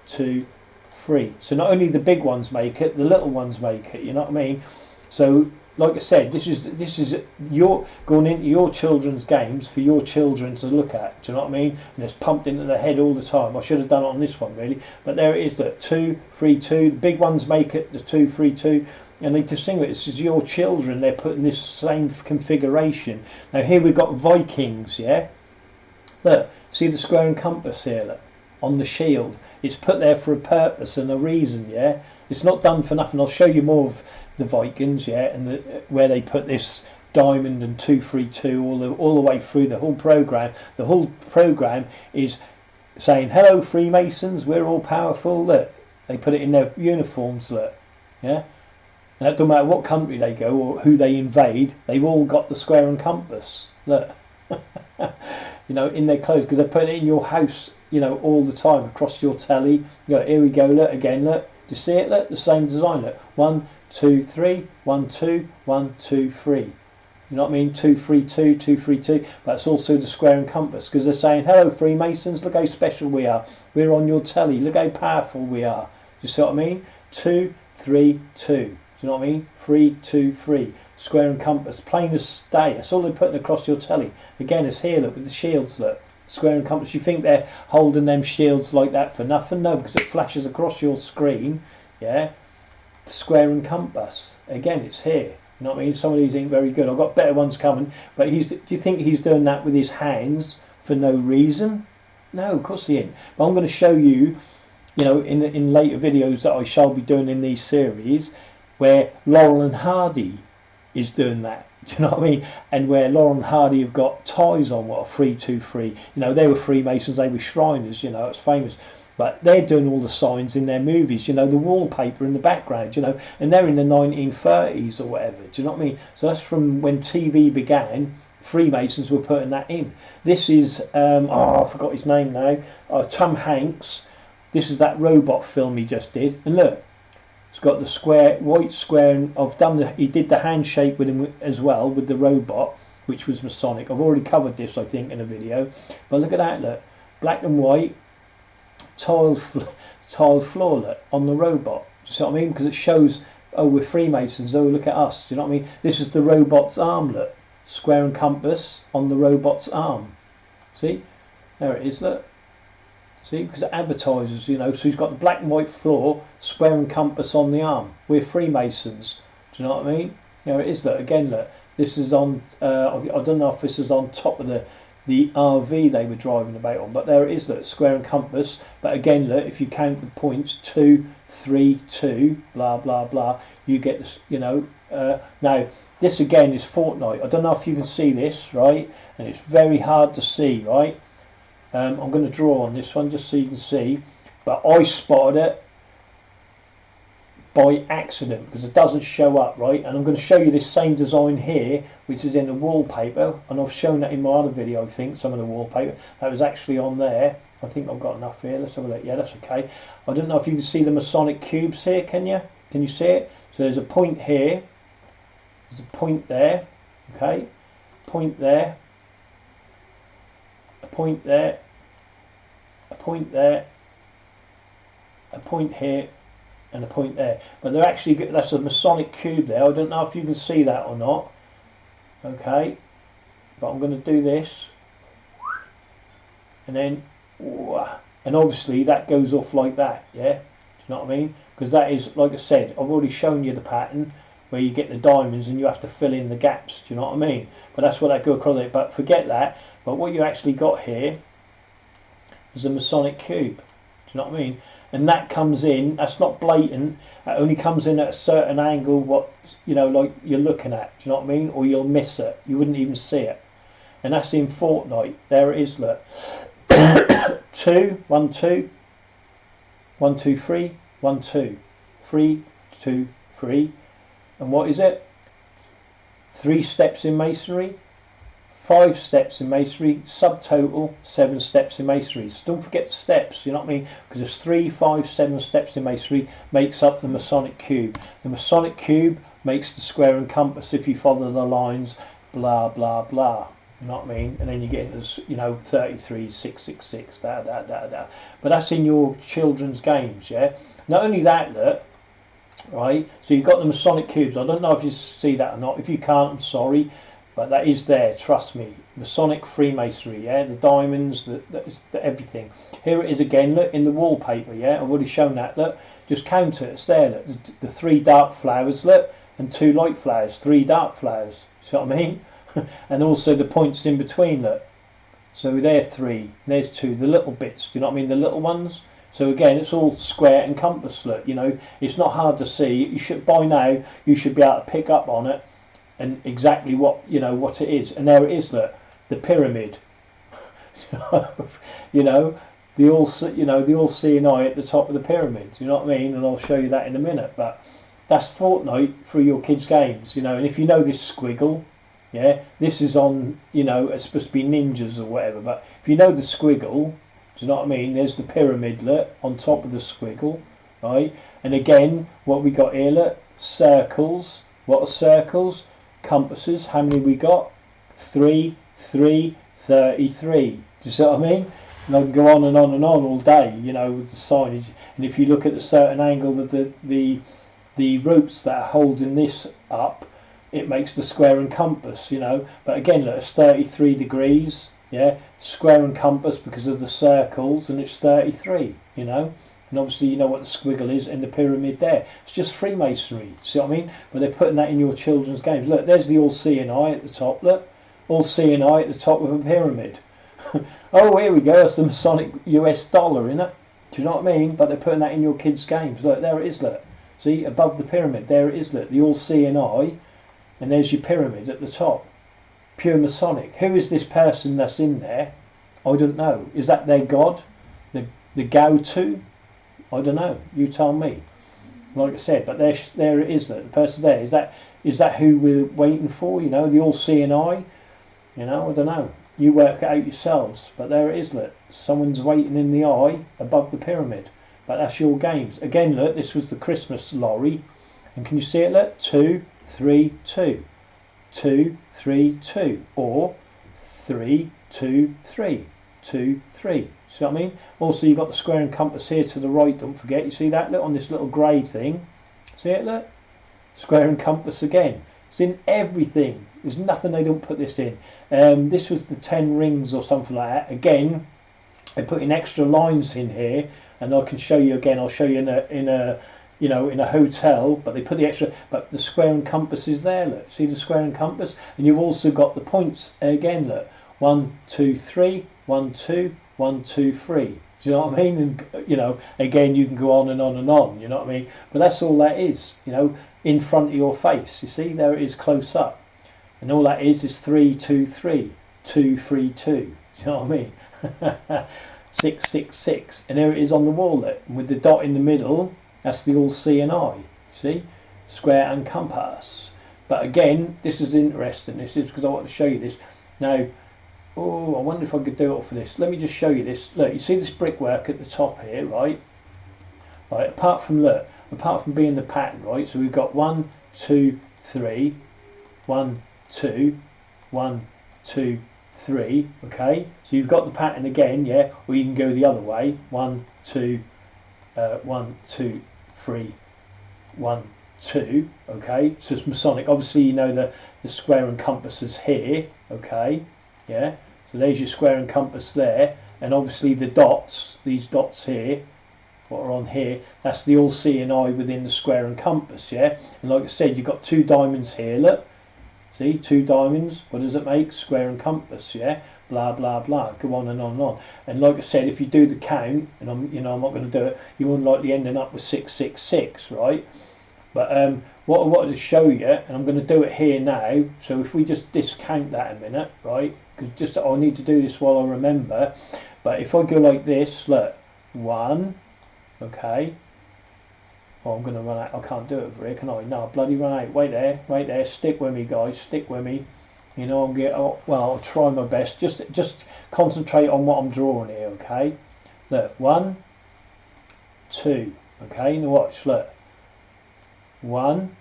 2, 3. So not only the big ones make it, the little ones make it, you know what I mean? So like I said, this is your going into your children's games for your children to look at, do you know what I mean? And it's pumped into their head all the time. I should have done it on this one really, but there it is, look, 2, 3, 2. The big ones make it, the 2, 3, 2. And they distinguish. This is your children. They're putting this same configuration. Now here we've got Vikings, yeah. Look, see the square and compass here, look, on the shield. It's put there for a purpose and a reason, yeah. It's not done for nothing. I'll show you more of the Vikings, yeah, and where they put this diamond and 2, 3, 2 all the way through the whole program. The whole program is saying, "Hello, Freemasons. We're all powerful." Look, they put it in their uniforms. Look, yeah. Now, it doesn't matter what country they go or who they invade, they've all got the square and compass. Look, you know, in their clothes, because they're putting it in your house, you know, all the time across your telly. Look, here we go. Look again. Look, do you see it? Look, the same design. Look, 1, 2, 3, 1, 2, 1, 2, 3. You know what I mean? 2, 3, 2, 2, 3, 2. But it's also the square and compass, because they're saying, "Hello, Freemasons. Look how special we are. We're on your telly. Look how powerful we are." You see what I mean? 2, 3, 2. Do you know what I mean? 3, 2, 3. Square and compass. Plain as day. That's all they're putting across your telly. Again, it's here, look, with the shields, look. Square and compass. You think they're holding them shields like that for nothing? No, because it flashes across your screen, yeah? Square and compass. Again, it's here. You know what I mean? Some of these ain't very good. I've got better ones coming. But do you think he's doing that with his hands for no reason? No, of course he ain't. But I'm going to show you, you know, in later videos that I shall be doing in these series, where Laurel and Hardy is doing that. Do you know what I mean? And where Laurel and Hardy have got ties on, what, a 3, 2, 3. You know, they were Freemasons, they were Shriners, you know, it's famous. But they're doing all the signs in their movies, you know, the wallpaper in the background, you know, and they're in the 1930s or whatever. Do you know what I mean? So that's from when TV began. Freemasons were putting that in. This is, I forgot his name now, Tom Hanks. This is that robot film he just did. And look, it's got the square, white square, and he did the handshake with him as well, with the robot, which was Masonic. I've already covered this, I think, in a video. But look at that, look. Black and white, tiled floor, look, on the robot. Do you see what I mean? Because it shows, oh, we're Freemasons, oh, look at us. Do you know what I mean? This is the robot's arm, look. Square and compass on the robot's arm. See? There it is, look. See, because it advertises, you know, so he's got the black and white floor, square and compass on the arm. We're Freemasons. Do you know what I mean? Now it is, look, again, look, this is on, I don't know if this is on top of the RV they were driving about on, but there it is, look, square and compass. But again, look, if you count the points, 2, 3, 2, blah, blah, blah, you get this, you know. Now, this again is fortnight. I don't know if you can see this, right? And it's very hard to see, right? I'm going to draw on this one just so you can see. But I spotted it by accident because it doesn't show up, right? And I'm going to show you this same design here, which is in the wallpaper, and I've shown that in my other video, I think, some of the wallpaper that was actually on there. I think I've got enough here. Let's have a look. Yeah, that's okay. I don't know if you can see the Masonic cubes here. Can you see it? So there's a point here, there's a point there, okay, point there, a point there, a point there, a point here, and a point there. But they're actually, that's a Masonic cube there. I don't know if you can see that or not. Okay, but I'm going to do this, and then, and obviously that goes off like that. Yeah, do you know what I mean? Because that is, like I said, I've already shown you the pattern where you get the diamonds and you have to fill in the gaps. Do you know what I mean? But that's what that go across it. But forget that. But what you actually got here is a Masonic cube. Do you know what I mean? And that comes in, that's not blatant, it only comes in at a certain angle, what, you know, like you're looking at, do you know what I mean? Or you'll miss it, you wouldn't even see it. And that's in fortnight. There it is, look. 2, 1, 2, 1, 2, 3, 1, 2, 3, 2, 3. And what is it? 3 steps in masonry, 5 steps in masonry, subtotal 7 steps in masonry. So don't forget the steps, you know what I mean? Because there's 3, 5, 7 steps in masonry makes up the Masonic cube. The Masonic cube makes the square and compass if you follow the lines, blah, blah, blah. You know what I mean? And then you get into, you know, 33, 666, da, da, da, da. But that's in your children's games, yeah? Not only that, look, right? So you've got the Masonic cubes. I don't know if you see that or not. If you can't, I'm sorry. But that is there, trust me. Masonic Freemasonry, yeah, the diamonds, the everything. Here it is again, look, in the wallpaper, yeah, I've already shown that, look. Just count it, it's there, look. The 3 dark flowers, look, and 2 light flowers, 3 dark flowers. See what I mean? And also the points in between, look. So there 3, there's 2, the little bits, do you know what I mean, the little ones? So again, it's all square and compass, look, you know, it's not hard to see. You should, by now, you should be able to pick up on it. And exactly what, you know, what it is. And there it is, look, the pyramid. You know, the all-seeing eye at the top of the pyramid. You know what I mean? And I'll show you that in a minute. But that's fortnight for your kids' games, you know. And if you know this squiggle, yeah, this is on, you know, it's supposed to be ninjas or whatever. But if you know the squiggle, do you know what I mean? There's the pyramid, look, on top of the squiggle, right? And again, what we got here, look, circles. What are circles? Compasses. How many we got? 3, 3, 33. Do you see what I mean? And I can go on and on and on all day, you know, with the signage. And if you look at the certain angle that the ropes that are holding this up, it makes the square and compass, you know. But again, look, it's 33 degrees, yeah, square and compass because of the circles, and it's 33, you know. And obviously you know what the squiggle is in the pyramid there. It's just Freemasonry, see what I mean? But they're putting that in your children's games. Look, there's the all-seeing eye at the top, look. All-seeing eye at the top of a pyramid. Oh, here we go, it's the Masonic US dollar, innit? Do you know what I mean? But they're putting that in your kids' games. Look, there it is, look. See, above the pyramid, there it is, look. The all-seeing eye, and there's your pyramid at the top. Pure Masonic. Who is this person that's in there? I don't know. Is that their god? The go-to? I don't know. You tell me. Like I said, but there it is. The person there, is that who we're waiting for? You know, the all-seeing eye. You know, I don't know. You work it out yourselves. But there it is. Look, someone's waiting in the eye above the pyramid. But that's your games. Again, look, this was the Christmas lorry, and can you see it? Look, 2, 3, 2, 2, 3, 2, or 3, 2, 3, 2, 3. See what I mean? Also, you've got the square and compass here to the right, don't forget. You see that? Look, on this little grey thing. See it? Look. Square and compass again. It's in everything. There's nothing they don't put this in. This was the 10 rings or something like that. Again, they put in extra lines in here, and I can show you again. I'll show you in you know, in a hotel, but they put the extra, but the square and compass is there, look, see the square and compass, and you've also got the points again, look, 1 2 3 1 2 1 2 3. Do you know what I mean? And you know, again, you can go on and on and on, you know what I mean? But that's all that is, you know, in front of your face. You see, there it is close up, and all that is 3 2 3 2 3 2. Do you know what I mean? 6 6 6, and there it is on the wall, look, with the dot in the middle. That's the all C and I, see? Square and compass. But again, this is interesting. This is because I want to show you this. Now, oh, I wonder if I could do it for this. Let me just show you this. Look, you see this brickwork at the top here, right? Right, apart from being the pattern, right? So we've got 1 2 3 1 2 1 2 3, okay? So you've got the pattern again, yeah? Or you can go the other way. 1 2 1 2 3 1 2, okay? So it's Masonic. Obviously, you know the square and compass is here, okay? Yeah. So there's your square and compass there, and obviously the dots, these dots here, what are on here, that's the all C and I within the square and compass, yeah? And like I said, you've got 2 diamonds here, look. See, 2 diamonds, what does it make? Square and compass, yeah? Blah, blah, blah, go on and on and on. And like I said, if you do the count, and I'm not going to do it, you won't likely ending up with 666, right? But what I wanted to show you, and I'm going to do it here now, so if we just discount that a minute, right? Because I need to do this while I remember. But if I go like this, look, 1, okay. Oh, I'm going to run out. I can't do it over here, can I? No, I bloody run out. Wait there. Stick with me, guys. Stick with me. You know, I'll try my best. Just concentrate on what I'm drawing here, okay? Look, 1, 2. Okay, now watch. Look, 1,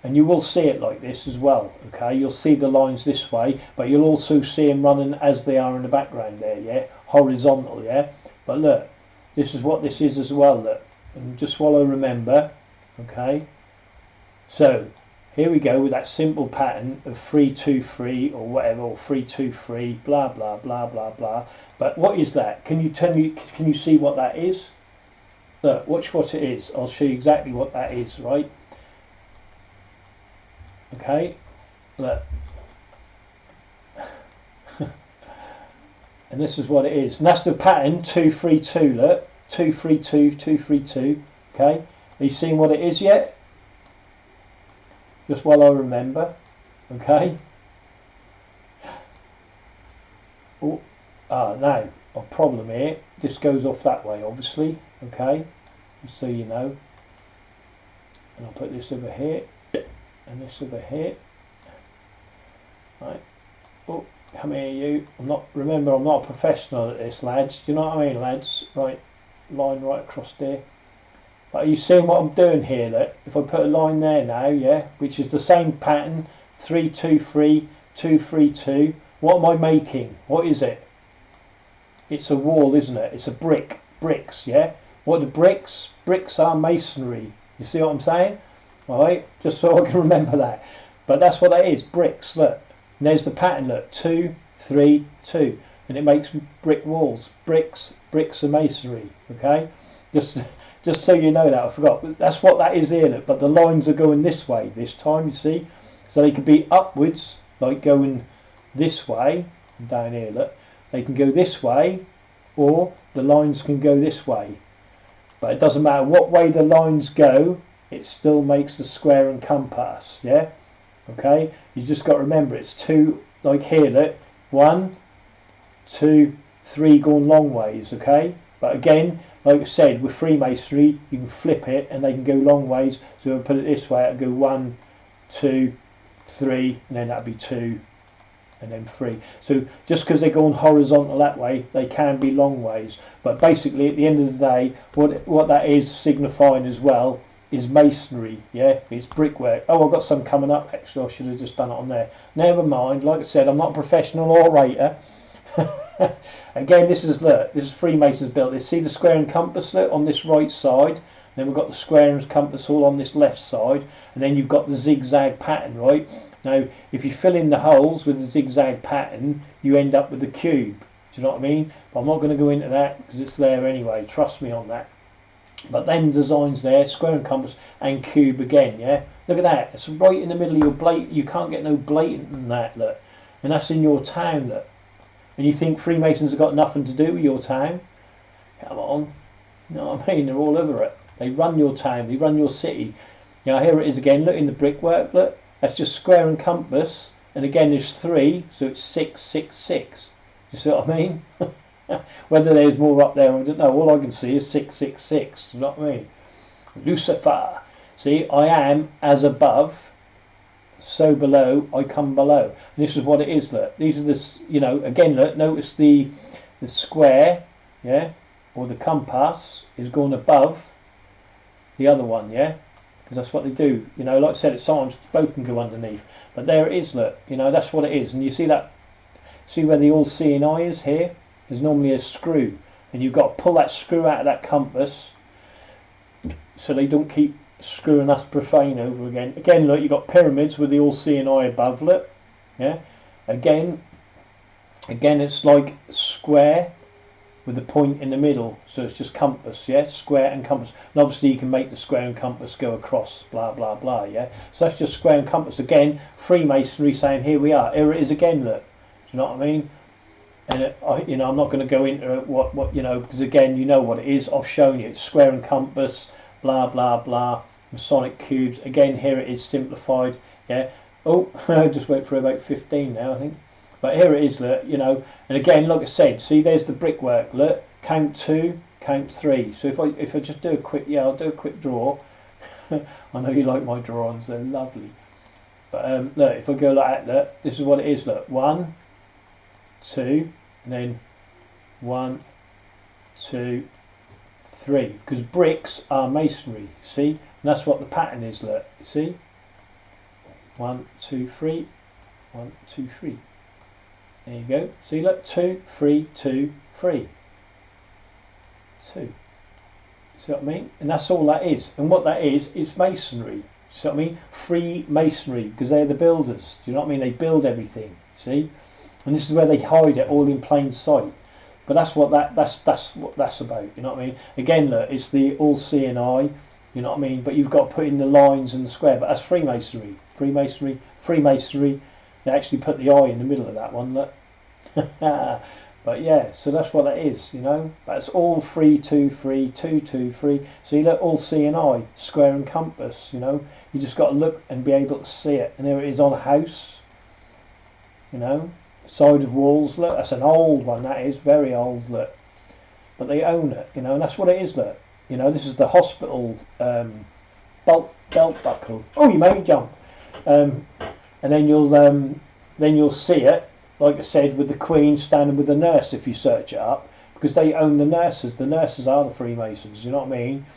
and you will see it like this as well. Okay, you'll see the lines this way, but you'll also see them running as they are in the background there. Yeah, horizontal. Yeah, but look, this is what this is as well. Look. And just while I remember, okay, so here we go with that simple pattern of 3 2 3 or whatever, or 3 2 3, blah blah blah blah blah. But what is that? Can you see what that is? Look, watch what it is. I'll show you exactly what that is, right? Okay, look. And this is what it is. And that's the pattern 2 3 2, look. 2 3 2 2 3 2. Okay, are you seeing what it is yet? Just while I remember. Okay. Oh, now a problem here. This goes off that way, obviously. Okay, just so you know. And I'll put this over here and this over here. Right. Oh, come here, you. Remember, I'm not a professional at this, lads. Do you know what I mean, lads? Right. Line right across there. But are you seeing what I'm doing here? Look, if I put a line there now, yeah, which is the same pattern, 3 2 3 2 3 2. What am I making? What is it? It's a wall, isn't it? It's a bricks, yeah. What are the bricks? Bricks are masonry. You see what I'm saying? All right, just so I can remember that. But that's what that is, bricks. Look, and there's the pattern. Look, 2 3 2, and it makes brick walls. Bricks are masonry. Okay, just so you know that. I forgot. That's what that is here. Look, but the lines are going this way this time. You see, so they could be upwards, like going this way. Down here, look, they can go this way, or the lines can go this way. But it doesn't matter what way the lines go. It still makes the square and compass. Yeah. Okay. You just got to remember it's 2. Like here, look, 1 2 3 going long ways, okay? But again, like I said, with Freemasonry, you can flip it and they can go long ways. So if I put it this way, it'll go 1 2 3, and then that'll be 2, and then 3. So just because they're going horizontal that way, they can be long ways. But basically, at the end of the day, what that is signifying as well is masonry, yeah? It's brickwork. Oh, I've got some coming up, actually. I should have just done it on there. Never mind. Like I said, I'm not a professional orator. Again, this is Freemasons built this. See the square and compass on this right side, and then we've got the square and compass all on this left side, and then you've got the zigzag pattern, right? Now, if you fill in the holes with the zigzag pattern, you end up with the cube. Do you know what I mean? But I'm not going to go into that because it's there anyway. Trust me on that. But then designs there, square and compass and cube again, yeah? Look at that, it's right in the middle of your blatant, you can't get no blatant than that, look. And that's in your town, look. And you think Freemasons have got nothing to do with your town? Come on. You know what I mean? They're all over it. They run your town, they run your city. You know, here it is again, look in the brickwork, look. That's just square and compass. And again, there's 3, so it's 6, 6, 6. You see what I mean? Whether there's more up there, I don't know. All I can see is 666. You know what I mean? Lucifer. See, I am as above, so below I come below. And this is what it is. Look, these are the, you know, again. Look, notice the square, yeah, or the compass is going above the other one, yeah, because that's what they do. You know, like I said, it's sometimes both can go underneath. But there it is. Look, you know, that's what it is. And you see that? See where the all-seeing eye is here? There's normally a screw, and you've got to pull that screw out of that compass so they don't keep screwing us profane over again. Again, look, you've got pyramids with the all-seeing eye above, look, yeah. Again, it's like square with the point in the middle, so it's just compass, yeah, square and compass. And obviously you can make the square and compass go across, blah, blah, blah, yeah. So that's just square and compass. Again, Freemasonry saying, here we are. Here it is again, look. Do you know what I mean? And you know, I'm not going to go into what you know, because again, you know what it is. I've shown you. It's square and compass, blah blah blah. Masonic cubes. Again, here it is simplified. Yeah. Oh, I just wait for about 15 now, I think. But here it is. Look, you know. And again, like I said, see, there's the brickwork. Look, count 2, count 3. So if I just do a quick, yeah, I'll do a quick draw. I know you like my drawings. They're lovely. But look, if I go like that, look, this is what it is. Look, 1, 2. And then 1, 2, 3, because bricks are masonry, see, and that's what the pattern is. Look, see, 1, 2, 3, 1, 2, 3. There you go. See, look, 2, 3, 2, 3, 2. See what I mean? And that's all that is. And what that is masonry. See what I mean? Free masonry, because they're the builders. Do you know what I mean? They build everything. See. And this is where they hide it all in plain sight. But that's what that's what that's about. You know what I mean? Again, look, it's the all-seeing eye. You know what I mean? But you've got to put in the lines and the square. But that's Freemasonry. Freemasonry. They actually put the eye in the middle of that one. Look. But yeah, so that's what that is. You know. That's all 3, 2, 3, 2, 2, 3. So you look, all-seeing eye, square and compass. You know. You just got to look and be able to see it. And there it is on a house. You know. Side of walls, look, that's an old one, that is very old, look, but they own it, you know, and that's what it is. Look, you know, this is the hospital belt buckle. Oh, you made me jump. And then you'll see it, like I said, with the Queen standing with the nurse if you search it up, because they own the nurses. The nurses are the Freemasons, you know what I mean?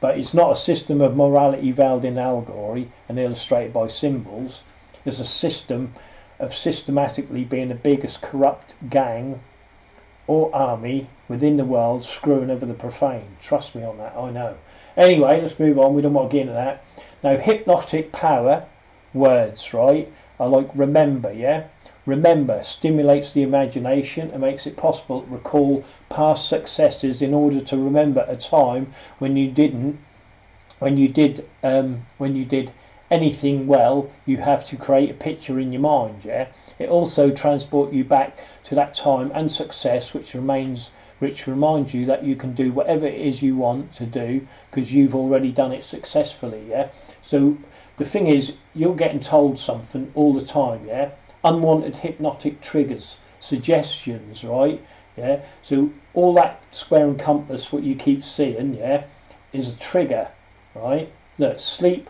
But it's not a system of morality veiled in allegory and illustrated by symbols. It's a system of systematically being the biggest corrupt gang or army within the world, screwing over the profane. Trust me on that, I know. Anyway, let's move on. We don't want to get into that. Now, hypnotic power words, right, are like remember, yeah? Remember stimulates the imagination and makes it possible to recall past successes in order to remember a time when you did anything well. You have to create a picture in your mind, yeah. It also transports you back to that time and success, which reminds you that you can do whatever it is you want to do because you've already done it successfully, yeah. So the thing is, you're getting told something all the time, yeah. Unwanted hypnotic triggers, suggestions, right, yeah. So all that square and compass, what you keep seeing, yeah, is a trigger, right. Look, sleep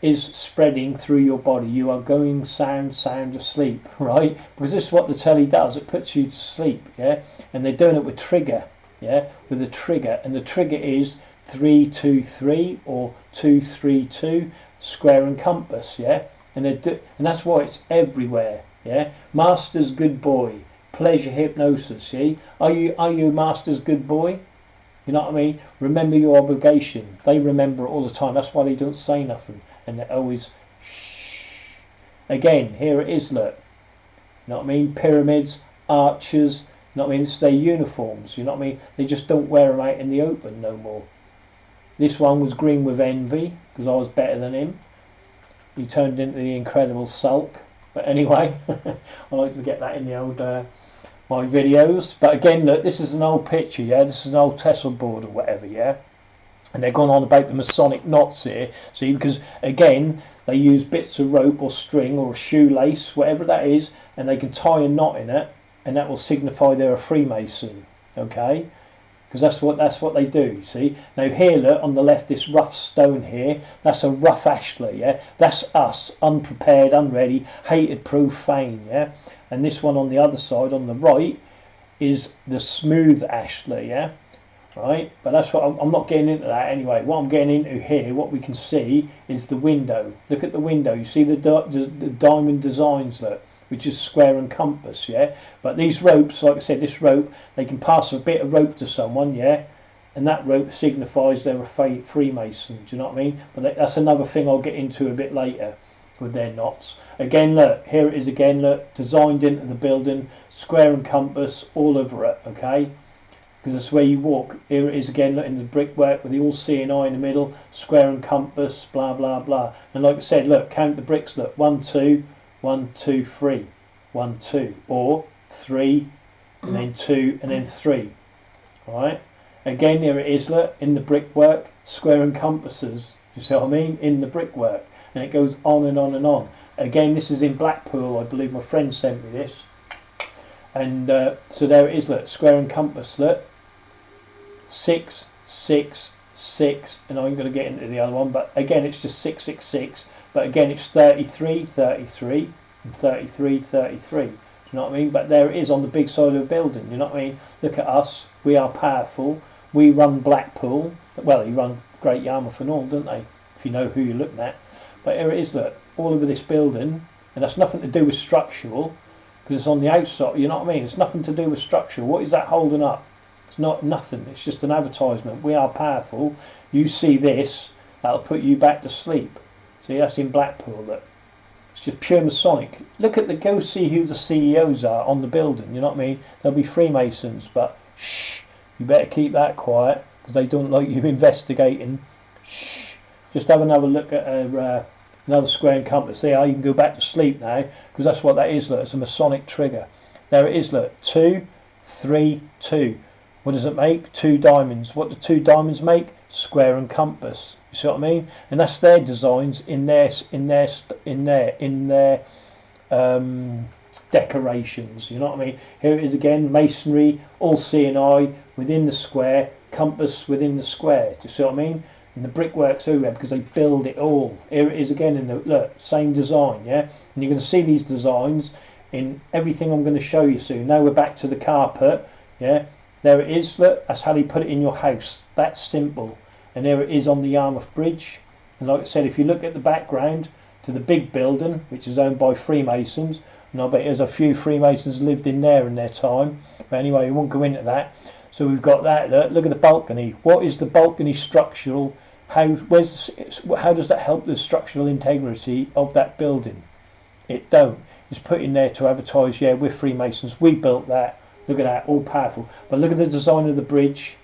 is spreading through your body. You are going sound asleep, right? Because this is what the telly does. It puts you to sleep, yeah? And they're doing it with trigger, yeah? With a trigger. And the trigger is 323 or 232, square and compass, yeah? And that's why it's everywhere, yeah? Master's good boy, pleasure hypnosis, see? Are you Master's good boy? You know what I mean? Remember your obligation. They remember it all the time. That's why they don't say nothing. And they're always shh. Again, here it is, look. You know what I mean? Pyramids, archers, you know what I mean? It's their uniforms, you know what I mean? They just don't wear them out in the open no more. This one was green with envy, because I was better than him. He turned into the Incredible Sulk. But anyway, I like to get that in the old my videos. But again, look, this is an old picture, yeah. This is an old Tesla board or whatever, yeah. And they're going on about the Masonic knots here. See, because again, they use bits of rope or string or a shoelace, whatever that is, and they can tie a knot in it, and that will signify they're a Freemason. Okay. Because that's what they do, see. Now here, look, on the left, this rough stone here, that's a rough ashlar, yeah. That's us, unprepared, unready, hated, profane, yeah. And this one on the other side, on the right, is the smooth ashlar, yeah. Right, but that's what I'm not getting into that anyway. What I'm getting into here, what we can see, is the window. Look at the window. You see the diamond designs, look, which is square and compass, yeah. But these ropes, like I said, this rope, they can pass a bit of rope to someone, yeah, and that rope signifies they're a Freemason. Do you know what I mean? But that's another thing I'll get into a bit later with their knots. Again, look, here it is again, look, designed into the building, square and compass all over it, okay? Because that's where you walk. Here it is again, look, in the brickwork with the all seeing eye in the middle, square and compass, blah blah blah. And like I said, look, count the bricks, look, 1 2 1 2 3 1 2, or 3 and then 2 and then 3. Alright, again, here it is, look, in the brickwork, square and compasses, you see what I mean, in the brickwork, and it goes on and on and on. Again, this is in Blackpool, I believe my friend sent me this, and so there it is, look, square and compass, look, 6 6 6, and I'm going to get into the other one, but again it's just 6 6 6, but again it's 33 33 and 33 33. Do you know what I mean? But there it is on the big side of the building. You know what I mean? Look at us, we are powerful, we run Blackpool. Well, they run Great Yarmouth and all, don't they, if you know who you're looking at. But here it is, look, all over this building, and that's nothing to do with structural, because it's on the outside. You know what I mean? It's nothing to do with structural. What is that holding up? It's not nothing, it's just an advertisement. We are powerful. You see this, that'll put you back to sleep. See, that's in Blackpool, look. It's just pure Masonic. Look at go see who the CEOs are on the building, you know what I mean? They'll be Freemasons, but shh, you better keep that quiet, because they don't like you investigating. Shh, just have another look at another square and compass. See how you can go back to sleep now, because that's what that is, look, it's a Masonic trigger. There it is, look, 2 3 2. What does it make? 2 diamonds. What do 2 diamonds make? Square and compass. You see what I mean? And that's their designs in their decorations. You know what I mean? Here it is again, masonry, all seeing eye within the square, compass within the square. Do you see what I mean? And the brickwork's over because they build it all. Here it is again in the look, same design, yeah. And you're going to see these designs in everything I'm going to show you soon. Now we're back to the carpet, yeah. There it is, look, that's how they put it in your house. That's simple. And there it is on the Yarmouth Bridge. And like I said, if you look at the background to the big building, which is owned by Freemasons, and I bet there's a few Freemasons lived in there in their time. But anyway, we won't go into that. So we've got that, look at the balcony. What is the balcony structural? How does that help the structural integrity of that building? It don't. It's put in there to advertise, yeah, we're Freemasons, we built that. Look at that, all powerful. But look at the design of the bridge,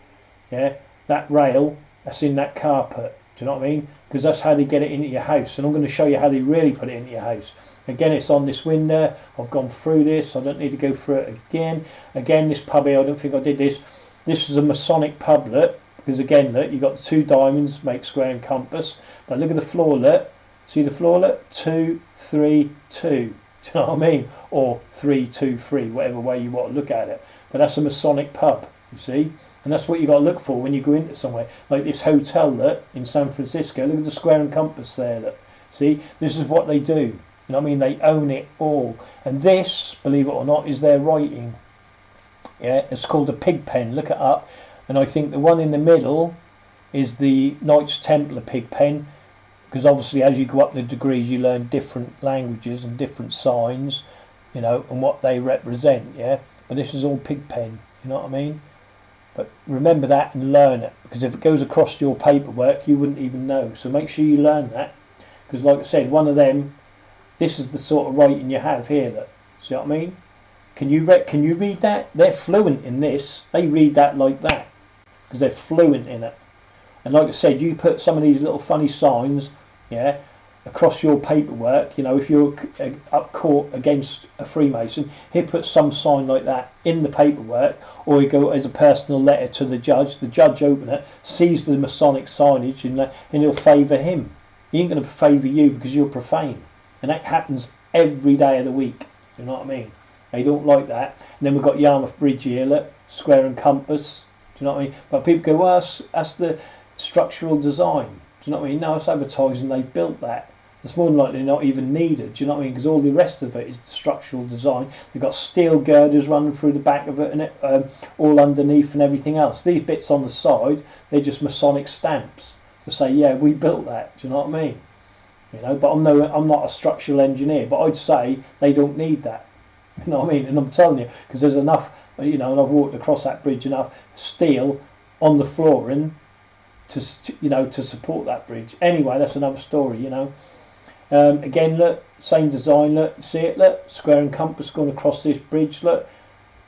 yeah, that rail, that's in that carpet. Do you know what I mean? Because that's how they get it into your house. And I'm going to show you how they really put it into your house. Again, it's on this window. I've gone through this. I don't need to go through it again. Again, this pub here, I don't think I did this. This is a Masonic pub, look. Because again, look, you've got 2 diamonds, make square and compass. But look at the floor, look. See the floor, look? 2 3 2. Do you know what I mean? Or 3 2 3, whatever way you want to look at it. But that's a Masonic pub, you see? And that's what you got to look for when you go into somewhere. Like this hotel, look, in San Francisco. Look at the square and compass there, look. See? This is what they do. You know what I mean? They own it all. And this, believe it or not, is their writing. Yeah, it's called a pig pen. Look it up. And I think the one in the middle is the Knights Templar pig pen. Because obviously as you go up the degrees you learn different languages and different signs, you know, and what they represent, yeah. But this is all pig pen, you know what I mean? But remember that and learn it, because if it goes across your paperwork you wouldn't even know. So make sure you learn that, because like I said, one of them, this is the sort of writing you have here, look. See what I mean? Can you read that? They're fluent in this. They read that like that, because they're fluent in it. And like I said, you put some of these little funny signs, yeah, across your paperwork. You know, if you're up court against a Freemason, he'll put some sign like that in the paperwork, or he go as a personal letter to the judge. The judge open it, sees the Masonic signage, and he'll favour him. He ain't going to favour you because you're profane, and that happens every day of the week. You know what I mean? They don't like that. And then we've got Yarmouth Bridge here, look, square and compass. Do you know what I mean? But people go, well, that's the structural design. Do you know what I mean? No, it's advertising. They built that. It's more than likely not even needed. Do you know what I mean? Because all the rest of it is the structural design. They've got steel girders running through the back of it, and all underneath and everything else. These bits on the side, they're just Masonic stamps to say, yeah, we built that. Do you know what I mean? You know, but I'm not a structural engineer, but I'd say they don't need that. You know what I mean? And I'm telling you, because there's enough, you know, and I've walked across that bridge, enough steel on the flooring to you know, to support that bridge. Anyway, that's another story, you know. Again, look, same design, look, see it, look, square and compass going across this bridge, look.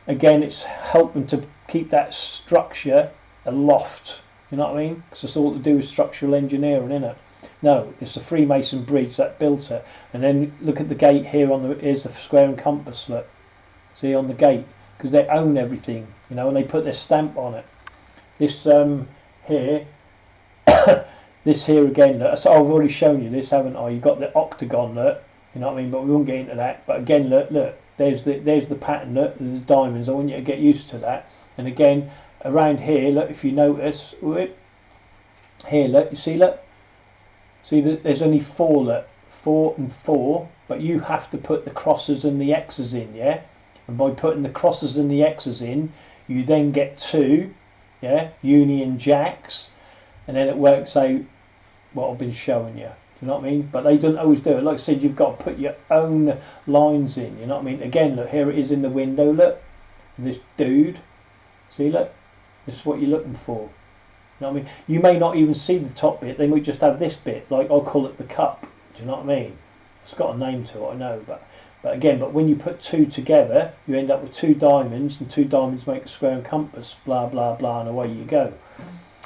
Again, it's helping to keep that structure aloft, you know what I mean? Because it's all to do with structural engineering, isn't it? No, it's the Freemason bridge that built it. And then look at the gate here, here's the square and compass, look. See, on the gate, because they own everything, you know, and they put their stamp on it. This here, this here again, look, so I've already shown you this, haven't I? You've got the octagon, look, you know what I mean? But we won't get into that. But again, look, there's the pattern, look, there's the diamonds. I want you to get used to that. And again, around here, look, if you notice, whoop, here, look, you see, look. See that there's only 4, look, 4 and 4, but you have to put the crosses and the X's in, yeah? And by putting the crosses and the X's in, you then get 2, yeah, Union Jacks, and then it works out what I've been showing you. You know what I mean? But they don't always do it. Like I said, you've got to put your own lines in, you know what I mean? Again, look, here it is in the window, look, this dude, see, look, this is what you're looking for. You know what I mean? You may not even see the top bit. They might just have this bit, like I'll call it the cup. Do you know what I mean? It's got a name to it, I know, but again, but when you put 2 together, you end up with 2 diamonds, and 2 diamonds make a square and compass. Blah blah blah, and away you go.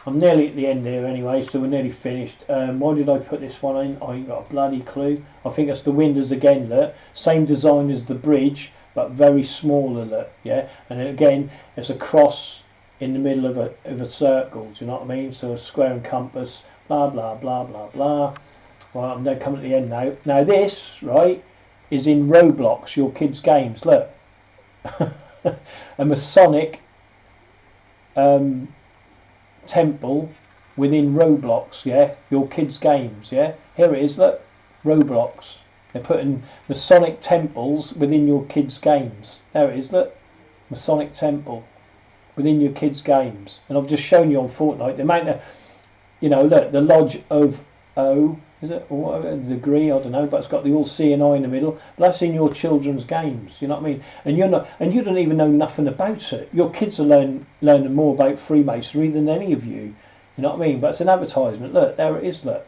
I'm nearly at the end here anyway, so we're nearly finished. Why did I put this one in? I ain't got a bloody clue. I think it's the windows again. Look, same design as the bridge, but very smaller. Look, yeah, and then again, it's a cross in the middle of a circle, do you know what I mean? So a square and compass, blah blah blah blah blah. Well, I'm now coming to the end now. Now this, right, is in Roblox, your kids' games. Look, a Masonic temple within Roblox, yeah, your kids' games, yeah. Here it is, look, Roblox. They're putting Masonic temples within your kids' games. There it is, look, Masonic temple within your kids' games. And I've just shown you on Fortnite the amount of, you know, look, the Lodge of O, is it, or whatever, degree, I don't know, but it's got the all C and I in the middle. But that's in your children's games, you know what I mean? And you're not, and you don't even know nothing about it. Your kids are learning more about Freemasonry than any of you, you know what I mean? But it's an advertisement. Look, there it is, look.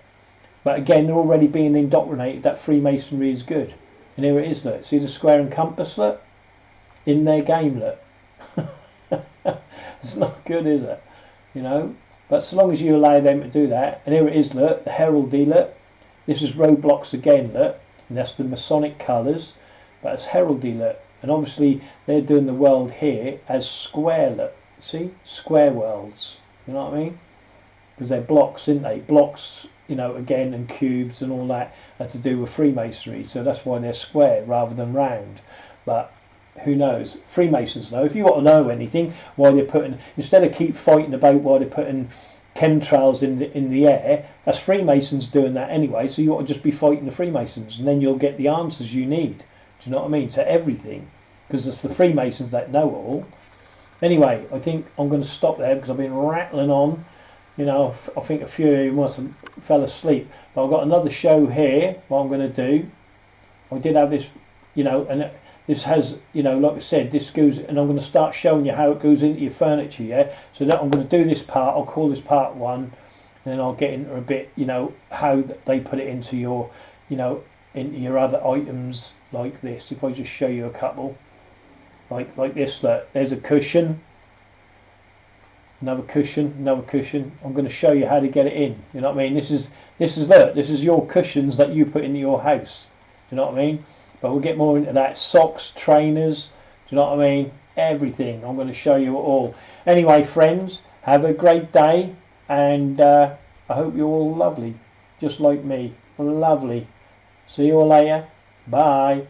But again, they're already being indoctrinated that Freemasonry is good. And here it is, look. See the square and compass, look? In their game, look. It's not good, is it? You know? But so long as you allow them to do that, and here it is, look, the heraldry, look. This is Roblox again, look. And that's the Masonic colours. But it's heraldry, look. And obviously they're doing the world here as square, look. See? Square worlds. You know what I mean? Because they're blocks, aren't they? Blocks, you know, again, and cubes and all that are to do with Freemasonry. So that's why they're square rather than round. But who knows? Freemasons know. If you want to know anything, why they're putting, instead of keep fighting about why they're putting chemtrails in the air, that's Freemasons doing that anyway. So you ought to just be fighting the Freemasons, and then you'll get the answers you need. Do you know what I mean? To everything, because it's the Freemasons that know it all. Anyway, I think I'm going to stop there because I've been rattling on. You know, I think a few of you must have fell asleep. But I've got another show here. What I'm going to do, I did have this, you know, and this has, you know, like I said, this goes, and I'm going to start showing you how it goes into your furniture, yeah? So that I'm going to do this part, I'll call this part 1, and then I'll get into a bit, you know, how they put it into your, you know, into your other items like this. If I just show you a couple, like this, look, there's a cushion, Another cushion, another cushion. I'm going to show you how to get it in. You know what I mean? This is look, this is your cushions that you put into your house. You know what I mean? But we'll get more into that. Socks, trainers. Do you know what I mean? Everything. I'm going to show you it all. Anyway, friends, have a great day, and I hope you're all lovely, just like me. Lovely. See you all later. Bye.